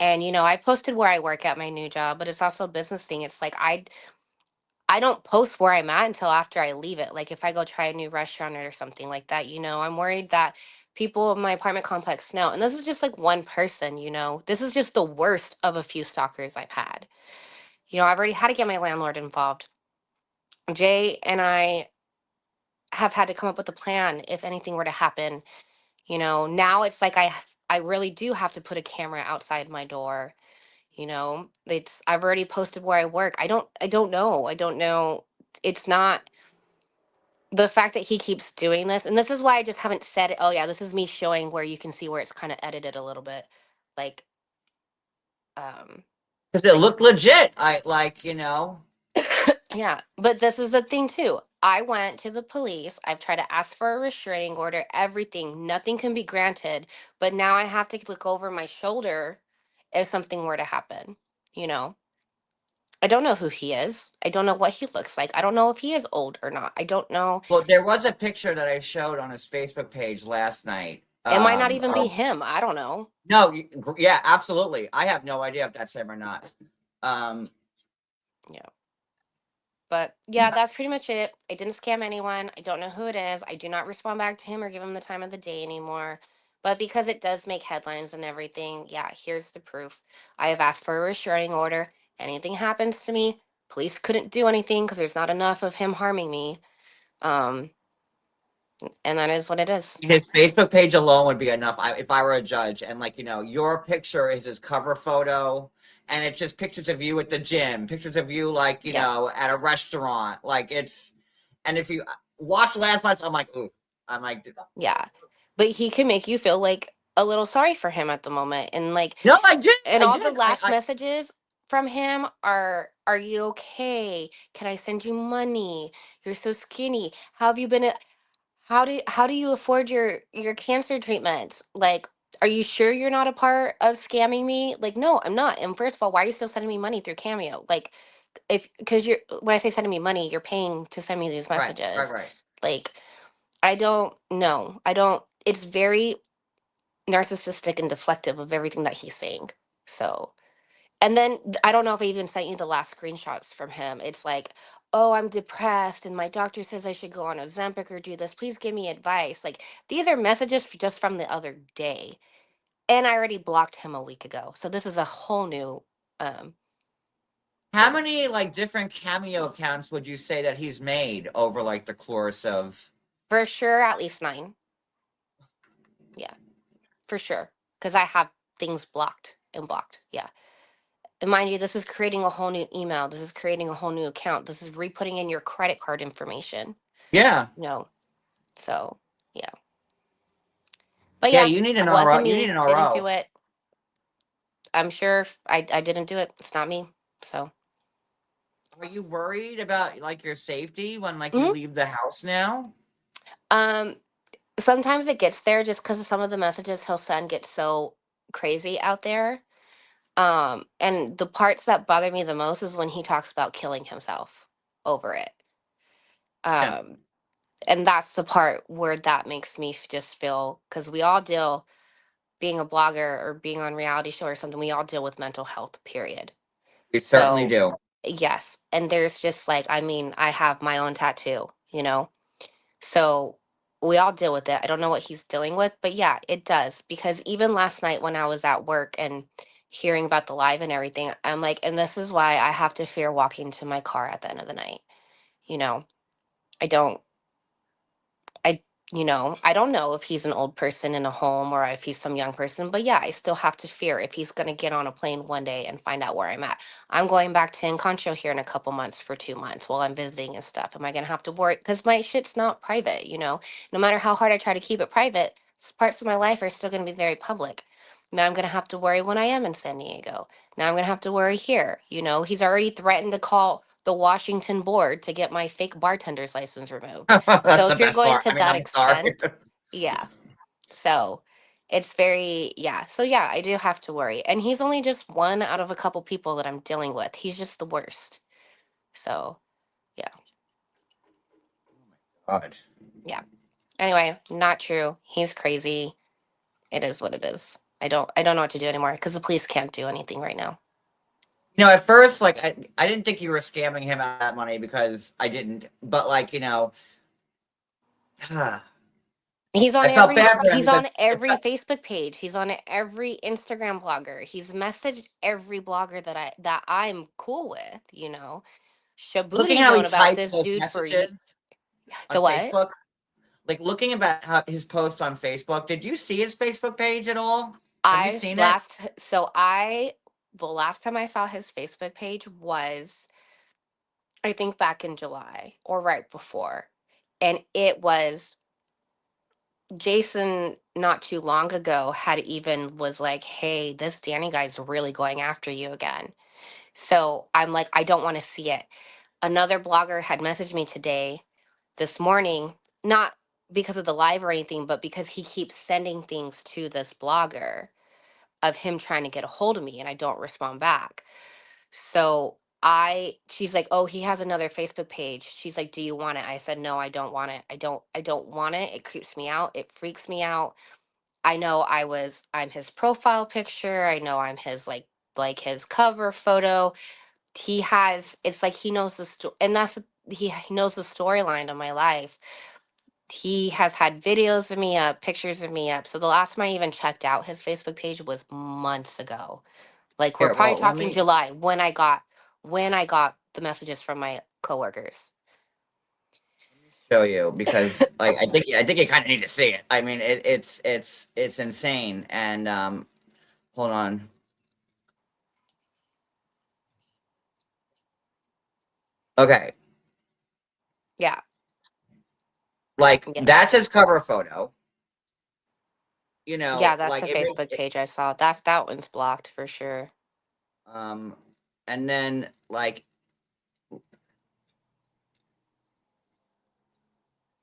And I posted where I work at my new job, but it's also a business thing. It's like I don't post where I'm at until after I leave it. Like if I go try a new restaurant or something like that, I'm worried that people in my apartment complex know. And this is just like one person, This is just the worst of a few stalkers I've had. I've already had to get my landlord involved. Jay and I have had to come up with a plan if anything were to happen. Now it's like I really do have to put a camera outside my door. It's I've already posted where I work. I don't know. I don't know. It's not the fact that he keeps doing this, and this is why I just haven't said it. Oh yeah, this is me showing where you can see where it's kind of edited a little bit, like um Because it like looked legit. I like. yeah. But this is the thing too. I went to the police. I've tried to ask for a restraining order. Everything, nothing can be granted. But now I have to look over my shoulder if something were to happen. You know. I don't know who he is. I don't know what he looks like. I don't know if he is old or not. I don't know. Well, there was a picture that I showed on his Facebook page last night. It might not even be him. I don't know. No, yeah, absolutely. I have no idea if that's him or not. Um, Yeah. But yeah, that's pretty much it. I didn't scam anyone. I don't know who it is. I do not respond back to him or give him the time of the day anymore. But because it does make headlines and everything, yeah, here's the proof. I have asked for a restraining order. Anything happens to me, police couldn't do anything because there's not enough of him harming me. Um, and that is what it is. his Facebook page alone would be enough. If I were a judge, and your picture is his cover photo, and it's just pictures of you at the gym, pictures of you Yep. at a restaurant, and if you watch last night's, I'm like, Yeah. But he can make you feel like a little sorry for him at the moment. And like no, and I all the did, last messages from him are you okay? Can I send you money? You're so skinny. How have you been how do you afford your cancer treatments? Like are you sure you're not a part of scamming me? Like no, I'm not. And first of all, why are you still sending me money through Cameo? Like if because you're when I say sending me money, you're paying to send me these messages. right. Like I don't know. I don't. It's very narcissistic and deflective of everything that he's saying. So And then I don't know if I even sent you the last screenshots from him. It's like, oh, I'm depressed and my doctor says I should go on Ozempic or do this. Please give me advice. Like, these are messages just from the other day. And I already blocked him a week ago. So this is a whole new, um, How many like different cameo accounts would you say that he's made over like the course of? for sure, at least 9. Yeah, for sure. Because I have things blocked and blocked. Yeah. And mind you, this is creating a whole new email. This is creating a whole new account. This is re-putting in your credit card information. Yeah, No. So, yeah. But yeah. yeah, You need an RO. wasn't You need me. an Didn't do RO. it. I'm sure I didn't do it. It's not me. So, Are you worried about like your safety when like you mhm. leave the house now? um, Sometimes it gets there just because some of the messages he'll send get so crazy out there. And the parts that bother me the most is when he talks about killing himself over it. Yeah, Um, and that's the part where that makes me just feel, because we all deal, being a blogger or being on reality show or something, we all deal with mental health, period. we certainly So do. yes, and there's just like, I mean, I have my own tattoo, so we all deal with it. I don't know what he's dealing with, but yeah, it does. Because even last night when I was at work and hearing about the live and everything, I'm like, and this is why I have to fear walking to my car at the end of the night. You know, I don't I I don't know if he's an old person in a home or if he's some young person, but yeah, I still have to fear if he's going to get on a plane one day and find out where I'm at. I'm going back to Encancho here in a couple months for 2 months while I'm visiting and stuff. Am I going to have to worry? Because my shit's not private, no matter how hard I try to keep it private, parts of my life are still going to be very public. Now I'm going to have to worry when I am in San Diego. Now I'm going to have to worry here. He's already threatened to call the Washington board to get my fake bartender's license removed. That's So the if you're best going part. to I mean, that I'm sorry. extent, yeah. So it's very, yeah. So yeah, I do have to worry. And he's only just one out of a couple people that I'm dealing with. He's just the worst. So yeah, God. yeah. Anyway, not true. He's crazy. It is what it is. I don't know what to do anymore because the police can't do anything right now. At first, like I didn't think you were scamming him out of that money because I didn't. But like, I felt bad for him He's on because it every felt, Facebook page. He's on every Instagram blogger. He's messaged every blogger that I'm cool with. looking Shaboody's how he known about types this those dude for messages on the what? Facebook. Like looking about how his post on Facebook. Did you see his Facebook page at all? Have you I s- seen it? last so I The last time I saw his Facebook page was, I think, back in July or right before. And it was Jason not too long ago had even was like, "Hey, this Danny guy's really going after you again." So I'm like, I don't want to see it. Another blogger had messaged me today, this morning, not because of the live or anything, but because he keeps sending things to this blogger of him trying to get a hold of me and I don't respond back. So she's like, "Oh, he has another Facebook page." She's like, "Do you want it?" I said, "No, I don't want it. I don't want it. It creeps me out. It freaks me out. I know I'm his profile picture. I know I'm his like his cover photo. It's like he knows the story, and he knows the storyline of my life. He has had videos of me up, pictures of me up. So the last time I even checked out his Facebook page was months ago. Like, we're Here, probably well, let talking me July when I got the messages from my coworkers. show you because like I think you kind of need to see it. I mean, it's insane. And hold on. Okay, Yeah, like yeah, that's his cover photo. yeah. That's Like the it makes Facebook it, page I saw. That one's blocked for sure. um, and then like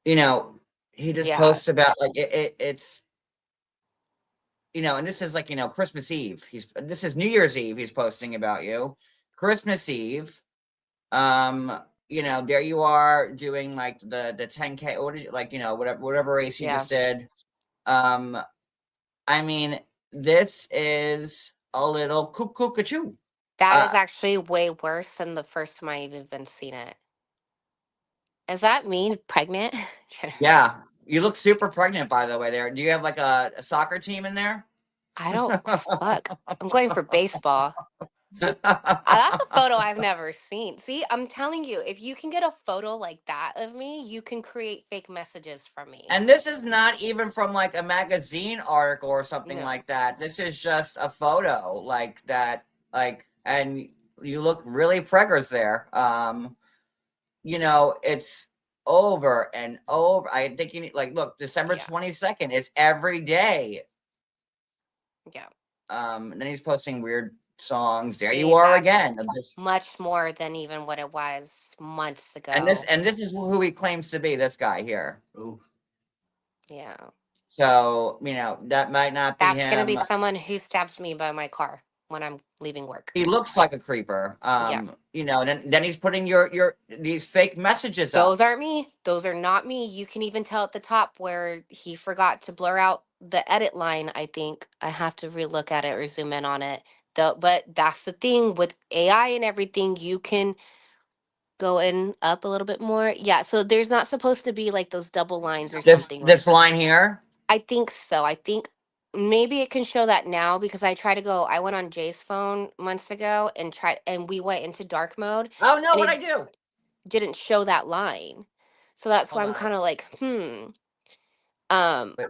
you know he just Yeah, posts about like it's and this is like Christmas Eve. This is New Year's Eve. He's posting about you, Christmas Eve. Um, there you are doing like the 10K. What did you like? Whatever race you yeah, just did. Um, I mean, this is a little cuckoo. That is Uh, actually way worse than the first time I've even seen it. Does that mean pregnant? yeah, you look super pregnant, by the way. There, do you have like a soccer team in there? I don't fuck. I'm going for baseball. That's a photo I've never seen. See, I'm telling you, if you can get a photo like that of me, you can create fake messages from me. And this is not even from like a magazine article or something No. like that. This is just a photo like that, like, and you look really preggers there. It's over and over. I think you need, like, look, December Yeah. 22nd is every day. Yeah. And then he's posting weird songs. There you See, are that's again. much more than even what it was months And this ago. and this is who he claims to be, this guy here. Ooh. Yeah. So, that might not be That's gonna be him. someone who stabs me by my car when I'm leaving work. He looks like a creeper. Yeah. Then he's putting your these fake messages Those up. aren't me. Those are not me. You can even tell at the top where he forgot to blur out the edit line, I think. I have to relook at it or zoom in on it. But that's the thing with AI and everything. You can go in up a little bit more. Yeah, so there's not supposed to be like those double lines or This something, right? this line here. I think so. I think maybe it can show that now because I went on Jay's phone months ago and we went into dark mode Oh no, and what it I do? didn't show that line. So that's why Hold I'm on. kind of like,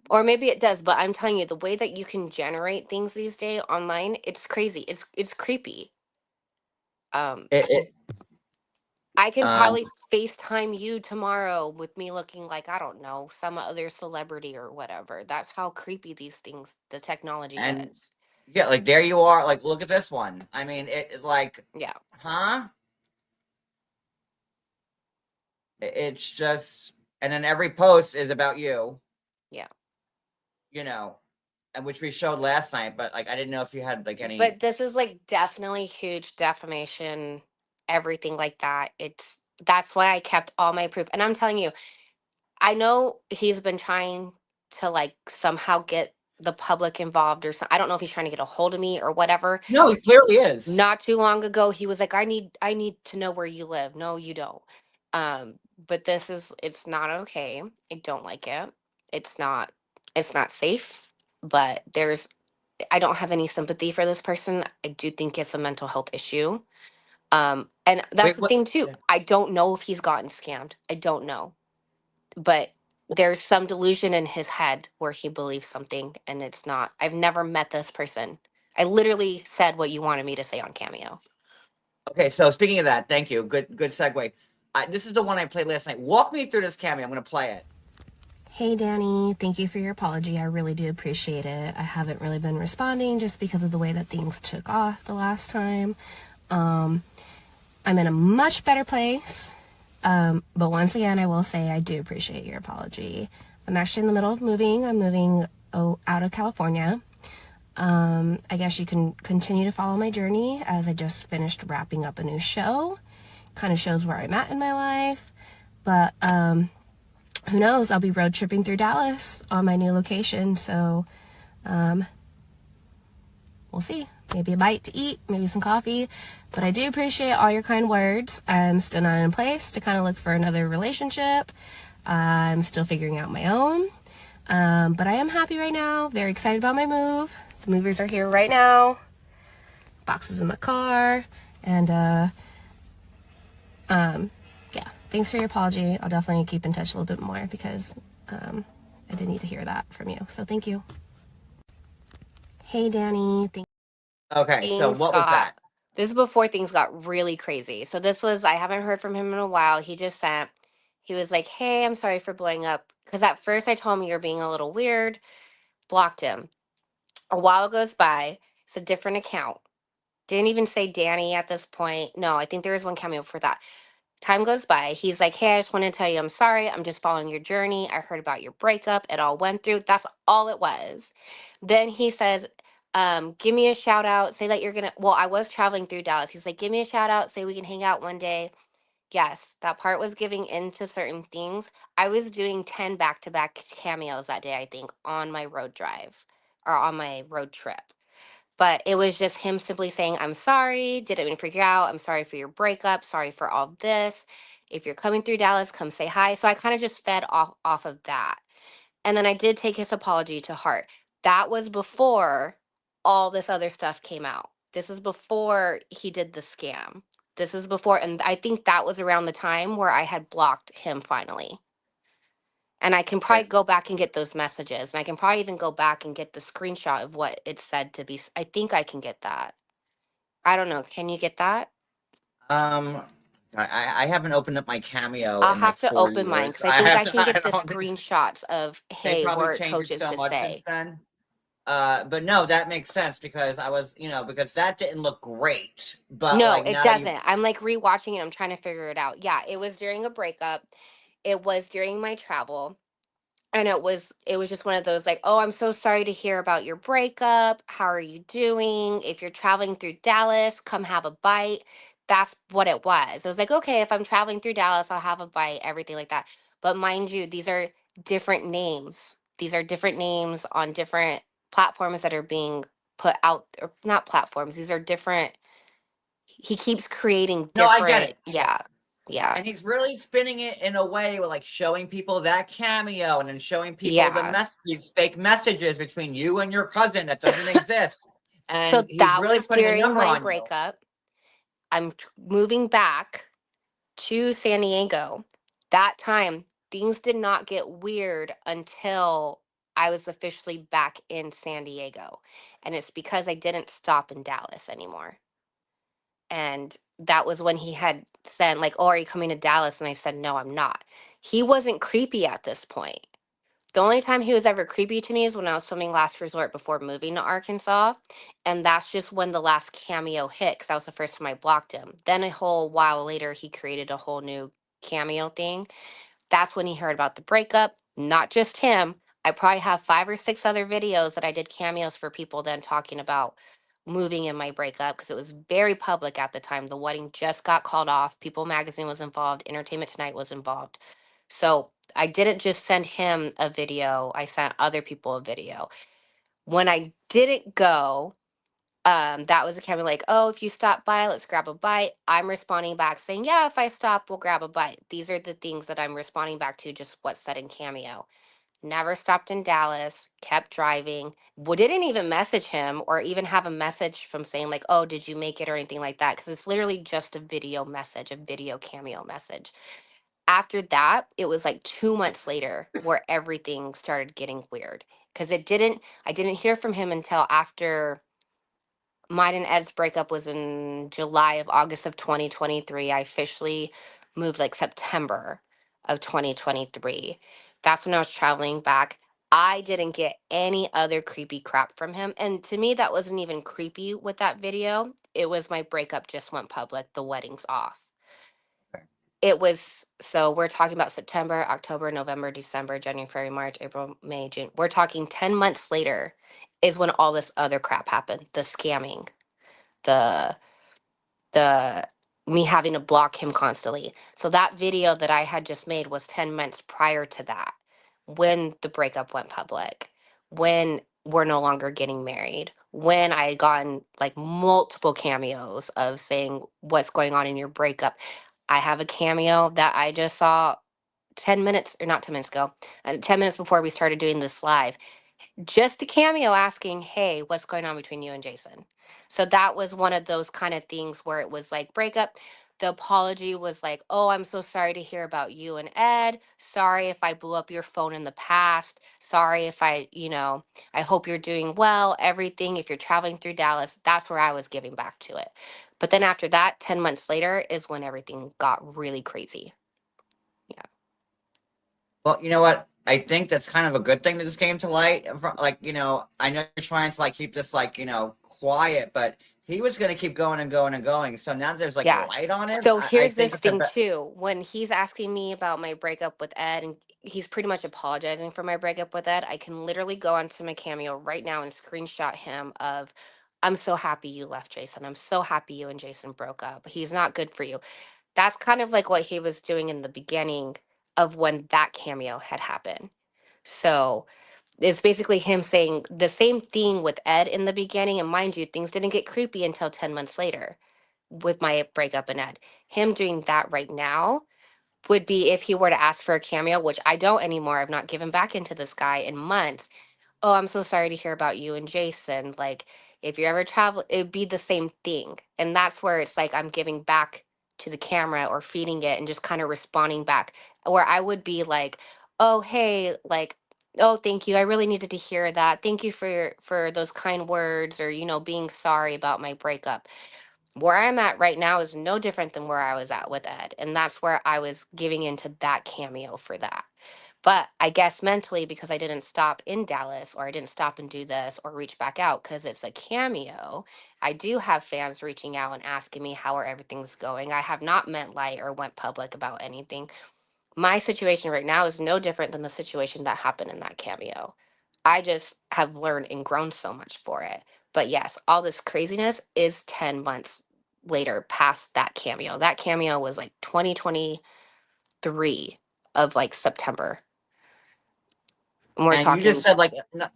or maybe it does, but I'm telling you, the way that you can generate things these days online, it's crazy. It's creepy. Um, It, it I can um probably FaceTime you tomorrow with me looking like, I don't know, some other celebrity or whatever. That's how creepy these things, the technology and is. yeah, like there you are. Like look at this one. I mean, like, Yeah, huh? It's just, and then every post is about you. yeah. You know, and which we showed last night. But like, I didn't know if you had like any. But this is like definitely huge defamation, everything like that. That's why I kept all my proof. And I'm telling you, I know he's been trying to like somehow get the public involved or I don't know if he's trying to get a hold of me or whatever. No, he clearly is. Not too long ago he was like, I need to know where you live. No, you don't. But it's not okay. I don't like it. It's not it's not safe, but I don't have any sympathy for this person. I do think it's a mental health issue. And that's Wait, the what? thing too. I don't know if he's gotten scammed. I don't know. But there's some delusion in his head where he believes something and it's not. I've never met this person. I literally said what you wanted me to say on Cameo. Okay, so speaking of that, thank you. Good segue. This is the one I played last night. Walk me through this cameo. I'm going to play it. Hey Danny, thank you for your apology. I really do appreciate it. I haven't really been responding just because of the way that things took off the last time. I'm in a much better place. But once again, I will say I do appreciate your apology. I'm actually in the middle of moving. I'm moving out of California. I guess you can continue to follow my journey as I just finished wrapping up a new show. Kind of shows where I'm at in my life. But who knows? I'll be road tripping through Dallas on my new location. So we'll see. Maybe a bite to eat, maybe some coffee. But I do appreciate all your kind words. I'm still not in place to kind of look for another relationship. I'm still figuring out my own. But I am happy right now. Very excited about my move. The movers are here right now. Boxes in my car. And yeah, thanks for your apology. I'll definitely keep in touch a little bit more because I did need to hear that from you. So thank you. Hey Danny, Okay, so Things what was got that? This is before things got really crazy. So this was I haven't heard from him in a while. He was like, "Hey, I'm sorry for blowing up." Because at first I told him you're being a little weird, blocked him. A while goes by, it's a different account. Didn't even say Danny at this point. No, I think there was one cameo for that. Time goes by. He's like, "Hey, I just want to tell you I'm sorry. I'm just following your journey. I heard about your breakup. It all went through." That's all it was. Then he says, give me a shout out. Say that you're gonna well, I was traveling through Dallas. He's like, give me a shout out, say we can hang out one day. Yes, that part was giving into certain things. I was doing 10 back-to-back cameos that day, I think, on my road drive or on my road trip. But it was just him simply saying, I'm sorry, didn't mean to freak you out. I'm sorry for your breakup. Sorry for all this. If you're coming through Dallas, come say hi. So I kind of just fed off of that. And then I did take his apology to heart. That was before all this other stuff came out. This is before he did the scam. This is before, and I think that was around the time where I had blocked him finally. And I can probably Okay. go back and get those messages. And I can probably even go back and get the screenshot of what it said to be. I think I can get that. I don't know. Can you get that? Um, I haven't opened up my Cameo I'll in like have to open mine $4 because I I think have I to. can I get the don't. screenshots of, They hey, probably where it changed it coaches so to much since say. then. But no, that makes sense because I was, because that didn't look great. But No, like it now that you, doesn't. I'm like rewatching it. I'm trying to figure it out. Yeah, it was during a breakup. It was during my travel. And it was just one of those like, oh, I'm so sorry to hear about your breakup. How are you doing? If you're traveling through Dallas, come have a bite. That's what it was. It was like, okay, if I'm traveling through Dallas, I'll have a bite, everything like that. But mind you, these are different names. These are different names on different platforms that are being put out, or not platforms. These are different. He keeps creating no, I get different, it. I get yeah, it. yeah, And he's really spinning it in a way where like showing people that Cameo and then showing people yeah. these fake messages between you and your cousin that doesn't exist. So And he's that really was putting a during number my on you. breakup. Moving back to San Diego. That time, things did not get weird until I was officially back in San Diego. And it's because I didn't stop in Dallas anymore. And that was when he had said, like, oh, are you coming to Dallas? And I said, no, I'm not. He wasn't creepy at this point. The only time he was ever creepy to me is when I was filming Last Resort before moving to Arkansas. And that's just when the last cameo hit, because that was the first time I blocked him. Then a whole while later, he created a whole new cameo thing. That's when he heard about the breakup. Not just him. I probably have 5 or 6 other videos that I did cameos for people then talking about moving in my breakup because it was very public at the time. The wedding just got called off. People Magazine was involved. Entertainment Tonight was involved. So I didn't just send him a video, I sent other people a video. When I didn't go, that was a camera like, oh, if you stop by, let's grab a bite. I'm responding back saying, yeah, if I stop, we'll grab a bite. These are the things that I'm responding back to, just what's said in Cameo. Never stopped in Dallas, kept driving. Didn't even message him or even have a message from saying, like, oh, did you make it or anything like that? Because it's literally just a video message, a video Cameo message. After that, it was like 2 months later where everything started getting weird. Because I didn't hear from him until after mine and Ed's breakup was in August of 2023. I officially moved like September of 2023. That's when I was traveling back. I didn't get any other creepy crap from him. And to me, that wasn't even creepy with that video. It was my breakup just went public, the wedding's off. It was, so we're talking about September, October, November, December, January, February, March, April, May, June. We're talking 10 months later is when all this other crap happened. The scamming, the the me having to block him constantly. So that video that I had just made was 10 months prior to that, when the breakup went public, when we're no longer getting married, when I had gotten like multiple cameos of saying what's going on in your breakup. I have a cameo that I just saw 10 minutes, or not 10 minutes ago, 10 minutes before we started doing this live, just a cameo asking, hey, what's going on between you and Jason? So that was one of those kind of things where it was like breakup. The apology was like, oh, I'm so sorry to hear about you and Ed. Sorry if I blew up your phone in the past. Sorry if I hope you're doing well, everything. If you're traveling through Dallas, that's where I was giving back to it. But then after that, 10 months later is when everything got really crazy. Yeah. Well, you know what? I think that's kind of a good thing that this came to light. Like, I know you're trying to like keep this like, quiet, but he was going to keep going and going and going. So now there's like Yeah. light on it. So I here's think this it's a thing bet. too. When he's asking me about my breakup with Ed, and he's pretty much apologizing for my breakup with Ed, I can literally go onto my cameo right now and screenshot him of, I'm so happy you left Jason. I'm so happy you and Jason broke up. He's not good for you. That's kind of like what he was doing in the beginning of when that cameo had happened. So it's basically him saying the same thing with Ed in the beginning. And mind you, things didn't get creepy until 10 months later with my breakup and Ed. Him doing that right now would be if he were to ask for a cameo, which I don't anymore. I've not given back into this guy in months. Oh, I'm so sorry to hear about you and Jason. Like, if you ever travel, it'd be the same thing. And that's where it's like I'm giving back to the camera or feeding it and just kind of responding back. Where I would be like, oh, hey, like, oh, thank you. I really needed to hear that. Thank you for those kind words, or, you know, being sorry about my breakup. Where I'm at right now is no different than where I was at with Ed. And that's where I was giving into that cameo for that. But I guess mentally, because I didn't stop in Dallas, or I didn't stop and do this or reach back out because it's a cameo, I do have fans reaching out and asking me how are everything's going. I have not meant light or went public about anything. My situation right now is no different than the situation that happened in that cameo. I just have learned and grown so much for it. But yes, all this craziness is 10 months later past that cameo. That cameo was like 2023 of like September. And we're And you just talking, said like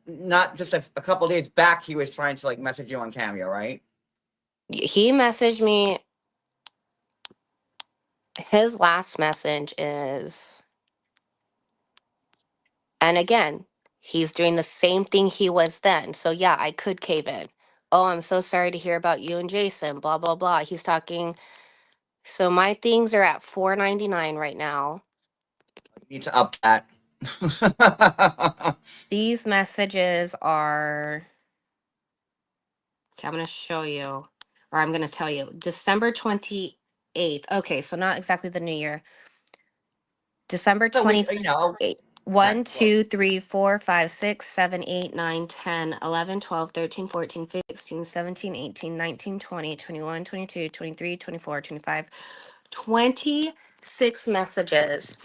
not just a couple of days back he was trying to like message you on Cameo, right? he messaged me. His last message is, and again, he's doing the same thing he was then. So yeah, I could cave in. Oh, I'm so sorry to hear about you and Jason, blah, blah, blah. He's talking. So my things are at $4.99 right now. You need to up that. These messages are, okay, I'm going to show you, or I'm going to tell you, December 28th. Okay, so not exactly the new year. December So we, you know, 28th. okay, 1, well, 2, 3, 4, 5, 6, 7, 8, 9, 10, 11, 12, 13, 14, 15, 16, 17, 18, 19, 20, 21, 22, 23, 24, 25, 26 messages.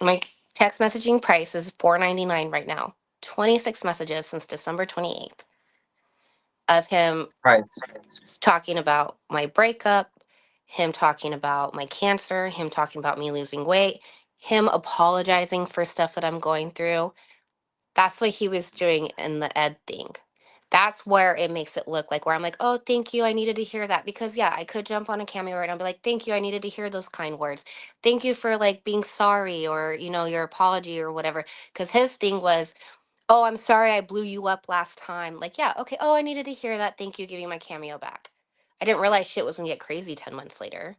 My text messaging price is $4.99 right now. 26 messages since December 28th of him right. talking about my breakup, him talking about my cancer, him talking about me losing weight, him apologizing for stuff that I'm going through. That's what he was doing in the Ed thing. That's where it makes it look like where I'm like, oh, thank you. I needed to hear that. Because yeah, I could jump on a cameo right now and be like, thank you. I needed to hear those kind words. Thank you for like being sorry, or, you know, your apology or whatever. Because his thing was, oh, I'm sorry I blew you up last time. Like, yeah, okay. Oh, I needed to hear that. Thank you. Giving my cameo back. I didn't realize shit was gonna get crazy 10 months later.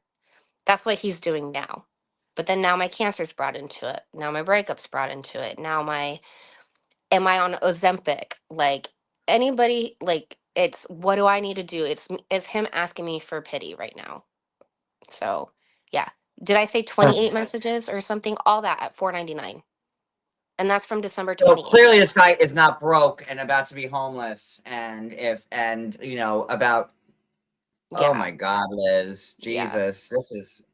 That's what he's doing now. But then now my cancer's brought into it. Now my breakup's brought into it. Now my, am I on Ozempic? Like, anybody, like, it's, what do I need to do? It's him asking me for pity right now. So yeah. Did I say 28 messages or something? All that at $4.99. And that's from December So 28th. clearly this guy is not broke and about to be homeless, and if and you know about. Oh Yeah. my God, Liz, Yeah. Jesus, this is.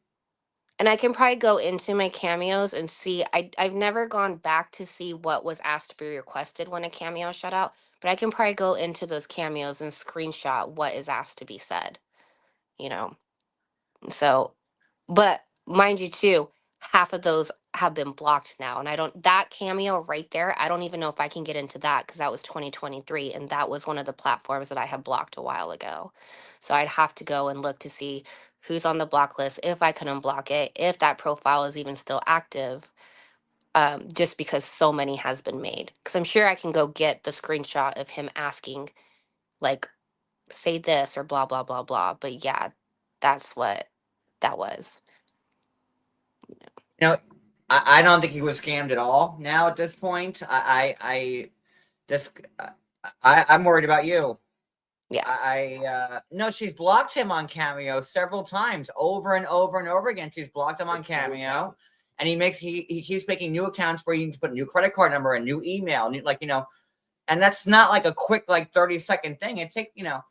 And I can probably go into my cameos and see. I've never gone back to see what was asked to be requested when a cameo shut out, but I can probably go into those cameos and screenshot what is asked to be said, you know. So, but mind you too, half of those have been blocked now, and I don't, that cameo right there, I don't even know if I can get into that because that was 2023 and that was one of the platforms that I had blocked a while ago. So I'd have to go and look to see who's on the block list, if I can unblock it, if that profile is even still active. Just because so many has been made, because I'm sure I can go get the screenshot of him asking, like, say this or blah blah blah blah. But yeah, that's what that was. You know, I don't think he was scammed at all. Now at this point, I just I'm worried about you. Yeah, No, she's blocked him on Cameo several times, over and over and over again. She's blocked him on Cameo, and he keeps making new accounts where you need to put a new credit card number, a new email, new, like, you know, and that's not like a quick like 30-second thing. It take, you know.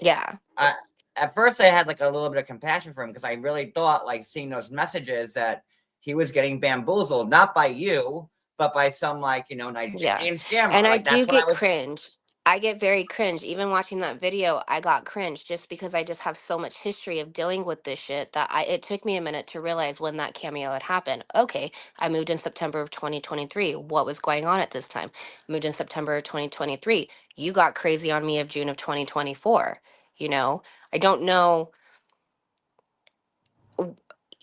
yeah, I, at first I had like a little bit of compassion for him because I really thought, like, seeing those messages, that he was getting bamboozled, not by you, but by some, like, you know, yeah. Nigerian scammer. And I Like, do that's what I get was. cringe. I get very cringe. Even watching that video, I got cringe just because I just have so much history of dealing with this shit that it took me a minute to realize when that cameo had happened. Okay, I moved in September of 2023. What was going on at this time? I moved in September of 2023. You got crazy on me of June of 2024. You know, I don't know,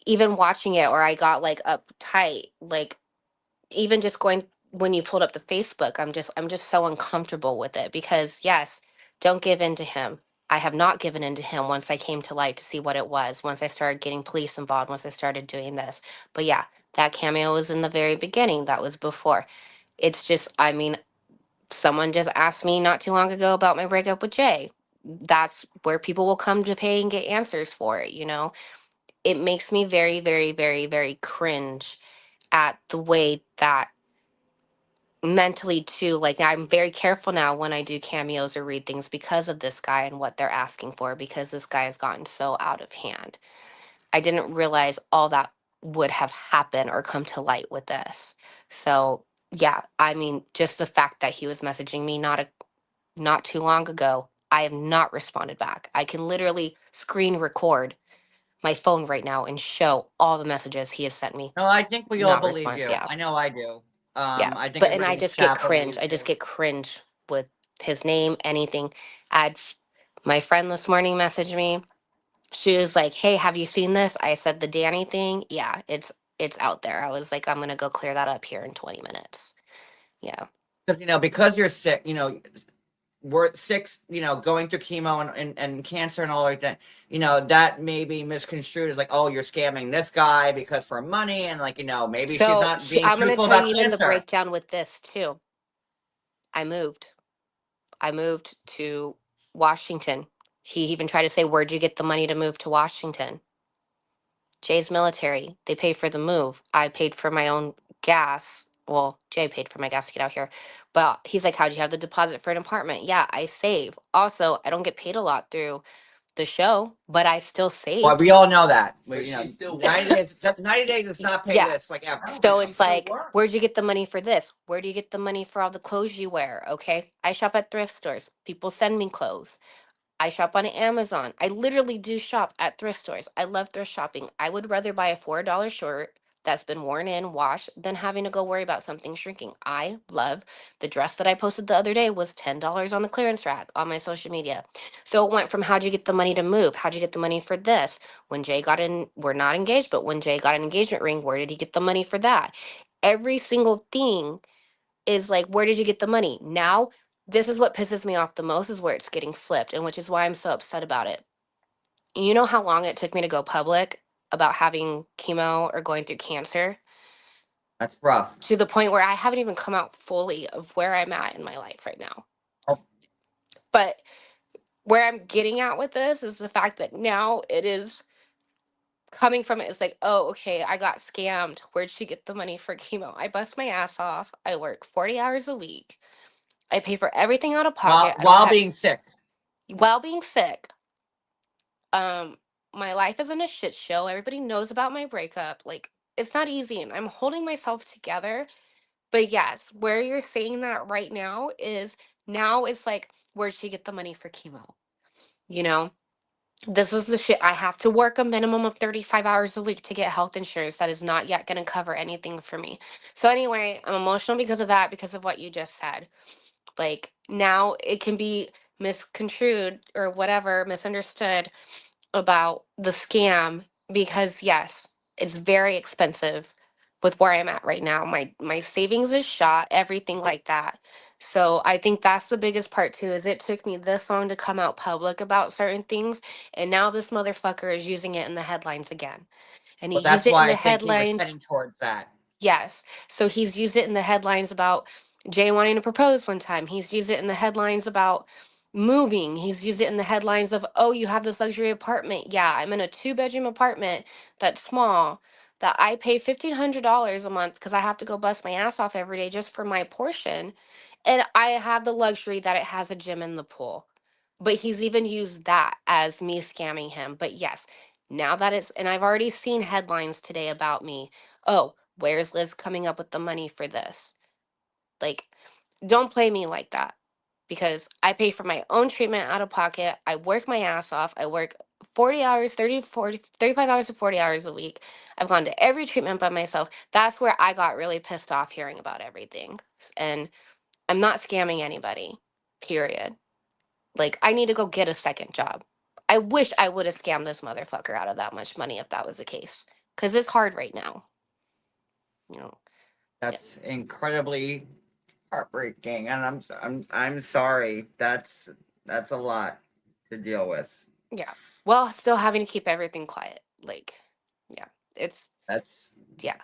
even watching it, or I got like uptight, like even just going when you pulled up the Facebook, I'm just so uncomfortable with it because yes, don't give in to him. I have not given in to him once I came to light to see what it was, once I started getting police involved, once I started doing this. But yeah, that cameo was in the very beginning. That was before. It's just, I mean, someone just asked me not too long ago about my breakup with Jay. That's where people will come to pay and get answers for it, you know? It makes me very, very, very, very cringe at the way that mentally too, like I'm very careful now when I do cameos or read things because of this guy and what they're asking for, because this guy has gotten so out of hand. I didn't realize all that would have happened or come to light with this. So yeah, I mean, just the fact that he was messaging me not too long ago, I have not responded back. I can literally screen record my phone right now and show all the messages he has sent me. No, I think we all Not believe response, you. yeah. I know I do. Yeah, I think but and everybody I in this just get chat cringe. believes I just you. get cringe with his name, anything. I'd my friend this morning messaged me. She was like, "Hey, have you seen this?" I said the Danny thing. Yeah, it's out there. I was like, I'm gonna go clear that up here in 20 minutes. Yeah. Because because you're sick, we're sick, going through chemo and cancer and all like that, that may be misconstrued as like, oh, you're scamming this guy because for money, and like, maybe she's So not being I'm gonna truthful tell you about even the cancer. breakdown with this too. I moved. I moved to Washington. He even tried to say, "Where'd you get the money to move to Washington?" Jay's military. They paid for the move. I paid for my own gas. Well, Jay paid for my gas to get out here. But he's like, how'd you have the deposit for an apartment? Yeah, I save. Also, I don't get paid a lot through the show, but I still Well, saved. we all know that. But she still 90 days, that's 90 days does not pay Yeah. this like ever. No, but So she it's still like, worked. where'd you get the money for this? Where do you get the money for all the clothes you wear? Okay. I shop at thrift stores. People send me clothes. I shop on Amazon. I literally do shop at thrift stores. I love thrift shopping. I would rather buy a $4 shirt that's been worn in, washed, than having to go worry about something shrinking. I love the dress that I posted the other day was $10 on the clearance rack on my social media. So it went from how'd you get the money to move? How'd you get the money for this? When Jay got in, we're not engaged, but when Jay got an engagement ring, where did he get the money for that? Every single thing is like, where did you get the money? Now, this is what pisses me off the most is where it's getting flipped, and which is why I'm so upset about it. You know how long it took me to go public about having chemo or going through cancer? That's rough. To the point where I haven't even come out fully of where I'm at in my life right now. Oh, But where I'm getting at with this is the fact that now it is coming from it is like, oh, okay, I got scammed. Where'd she get the money for chemo? I bust my ass off. I work 40 hours a week. I pay for everything out of while pocket. I don't while have being sick. while being sick. Um, my life is in a shit show. Everybody knows about my breakup. Like, it's not easy, and I'm holding myself together. But yes, where you're saying that right now is now it's like, where'd she get the money for chemo? You know, this is the shit. I have to work a minimum of 35 hours a week to get health insurance. That is not yet going to cover anything for me. So, anyway, I'm emotional because of that, because of what you just said. Like, now it can be misconstrued or whatever, misunderstood about the scam because yes, it's very expensive with where I'm at right now. My savings is shot, everything like that. So I think that's the biggest part too, is it took me this long to come out public about certain things, and now this motherfucker is using it in the headlines again. And he Well, used that's it in why the I think he was headlines. heading towards that. Yes. So he's used it in the headlines about Jay wanting to propose one time. He's used it in the headlines about moving. He's used it in the headlines of, oh, you have this luxury apartment. Yeah, I'm in a 2-bedroom apartment that's small that I pay $1,500 a month because I have to go bust my ass off every day just for my portion. And I have the luxury that it has a gym in the pool. But he's even used that as me scamming him. But yes, now that it's, and I've already seen headlines today about me. Oh, where's Liz coming up with the money for this? Like, don't play me like that. because I pay for my own treatment out of pocket. I work my ass off. I work 40 hours, 30, 40, 35 hours to 40 hours a week. I've gone to every treatment by myself. That's where I got really pissed off hearing about everything. And I'm not scamming anybody, period. Like, I need to go get a second job. I wish I would have scammed this motherfucker out of that much money if that was the case. Because it's hard right now. You know, yeah. That's incredibly heartbreaking, and I'm sorry. That's a lot to deal with. Yeah. Well, still having to keep everything quiet. Like, yeah. It's, That's yeah.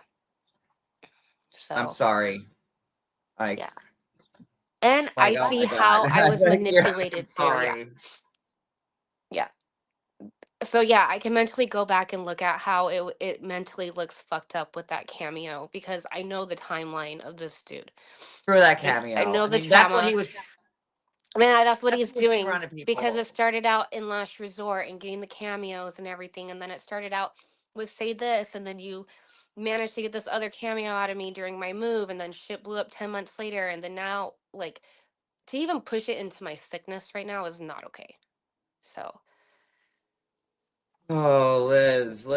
I'm So, sorry. Like, yeah. And like, I oh see my how God. I was Yeah, I'm manipulated too. Yeah. sorry. Yeah. So yeah, I can mentally go back and look at how it mentally looks fucked up with that cameo because I know the timeline of this dude. Screw that I cameo. know I the mean, that's what he trauma. was. Man, that's what That's he's what was doing surrounding because people. it started out in Last Resort and getting the cameos and everything, and then it started out with Say This, and then you managed to get this other cameo out of me during my move, and then shit blew up 10 months later, and then now, like, to even push it into my sickness right now is not okay. So, Oh, Liz.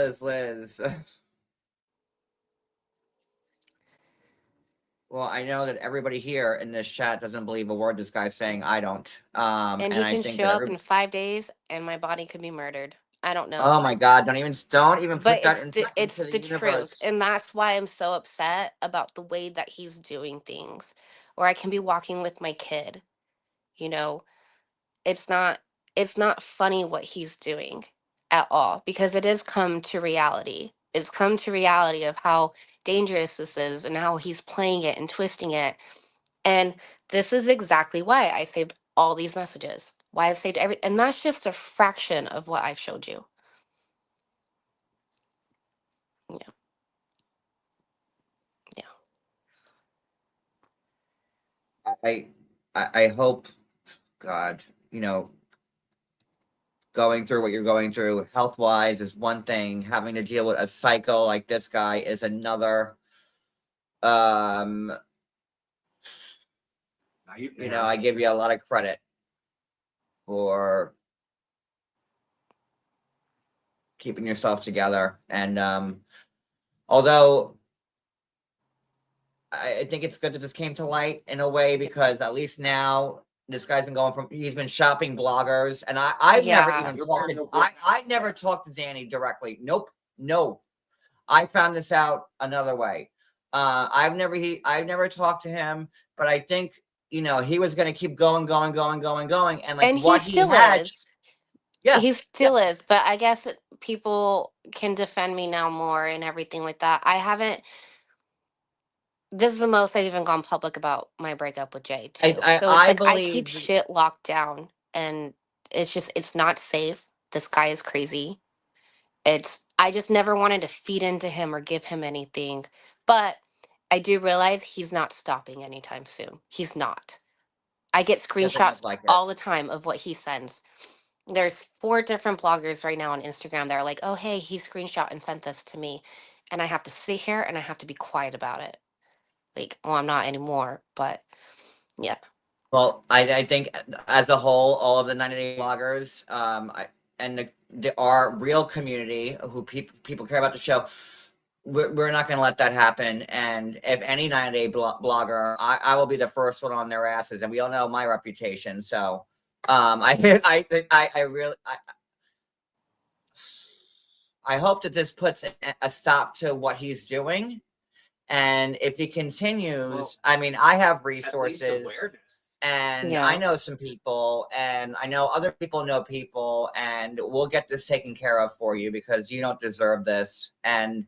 Well, I know that everybody here in this chat doesn't believe a word this guy's saying. I don't. and And he I can think show that up every. in 5 days, and my body could be murdered. I don't know. Oh my God! Don't even But put that it's into the the truth, universe. and that's why I'm so upset about the way that he's doing things. Or I can be walking with my kid, you know. It's not it's not funny what he's doing at all because it has come to reality. It's come to reality of how dangerous this is and how he's playing it and twisting it. And this is exactly why I saved all these messages. Why I've saved every, and that's just a fraction of what I've showed you. Yeah. Yeah. I I hope, God, you know, going through what you're going through health wise is one thing. Having to deal with a psycho like this guy is another. Um, I give you a lot of credit for keeping yourself together. And although I think it's good that this came to light in a way because at least now this guy's been he's been shopping bloggers, and I've never Yeah. even talked to I never talked to Danny directly. Nope, no. I found this out another way. I've never talked to him, but I think he was going to keep going, and like And he what he still had, is. yeah, He yeah. still is, but I guess people can defend me now more and everything like that. I haven't, this is the most I've even gone public about my breakup with Jay I too. I, So it's I like I keep believe shit locked down and it's not safe. This guy is crazy. I just never wanted to feed into him or give him anything. But I do realize he's not stopping anytime soon. He's not. I get doesn't screenshots look like it. all the time of what he sends. There's 4 different bloggers right now on Instagram that are like, oh, hey, he screenshot and sent this to me. And I have to sit here and I have to be quiet about it. Like, well, I'm not anymore, but yeah. Well, I think as a whole, all of the 90-day bloggers, and our real community who people care about the show, we're not going to let that happen. And if any 90-day blogger, I will be the first one on their asses. And we all know my reputation. So I really, I hope that this puts a stop to what he's doing. And if he continues, I mean, I have resources and I Yeah. know some people and I know other people know people and we'll get this taken care of for you because you don't deserve this. And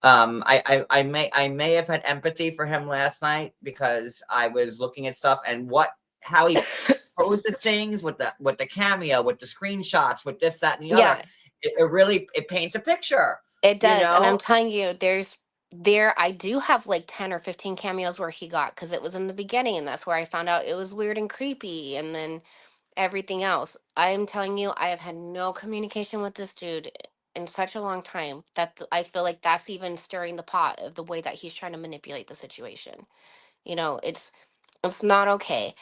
I may have had empathy for him last night because I was looking at stuff and how he posted things with the cameo, with the screenshots, with this, that, and the other. Yeah, It really it paints a picture, it you does. And I'm know. telling you, I do have like 10 or 15 cameos where he got because it was in the beginning and that's where I found out it was weird and creepy. And then everything else. I'm telling you, I have had no communication with this dude in such a long time that I feel like that's even stirring the pot of the way that he's trying to manipulate the situation. You know, it's not okay.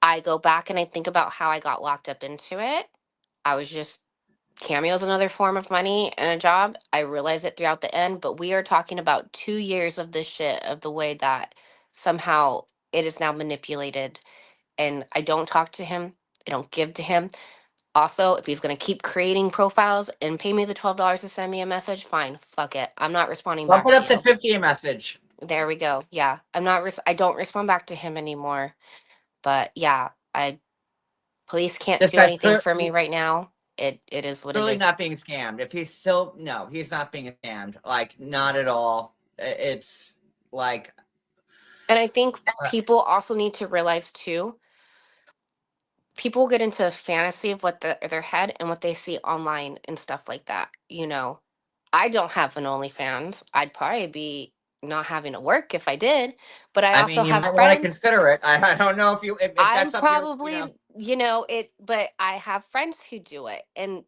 I go back and I think about how I got locked up into it. I was just Cameo's another form of money and a job. I realize it throughout the end, but we are talking about 2 years of this shit, of the way that somehow it is now manipulated. And I don't talk to him. I don't give to him. Also, if he's going to keep creating profiles and pay me the $12 to send me a message, fine, fuck it. I'm not responding I'll back put to up to you. 50 a message. There we go. Yeah. I don't respond back to him anymore. But yeah, police can't This do guy's anything for me right now. It is what it clearly is. not being scammed. If he's still, no, he's not being scammed. Like, not at all. It's like, And I think people also need to realize too, people get into a fantasy of what their head and what they see online and stuff like that. I don't have an OnlyFans. I'd probably be not having to work if I did, but I I also mean, you have might want to friends. consider it. I don't know if I'm that's up your, probably, but I have friends who do it. And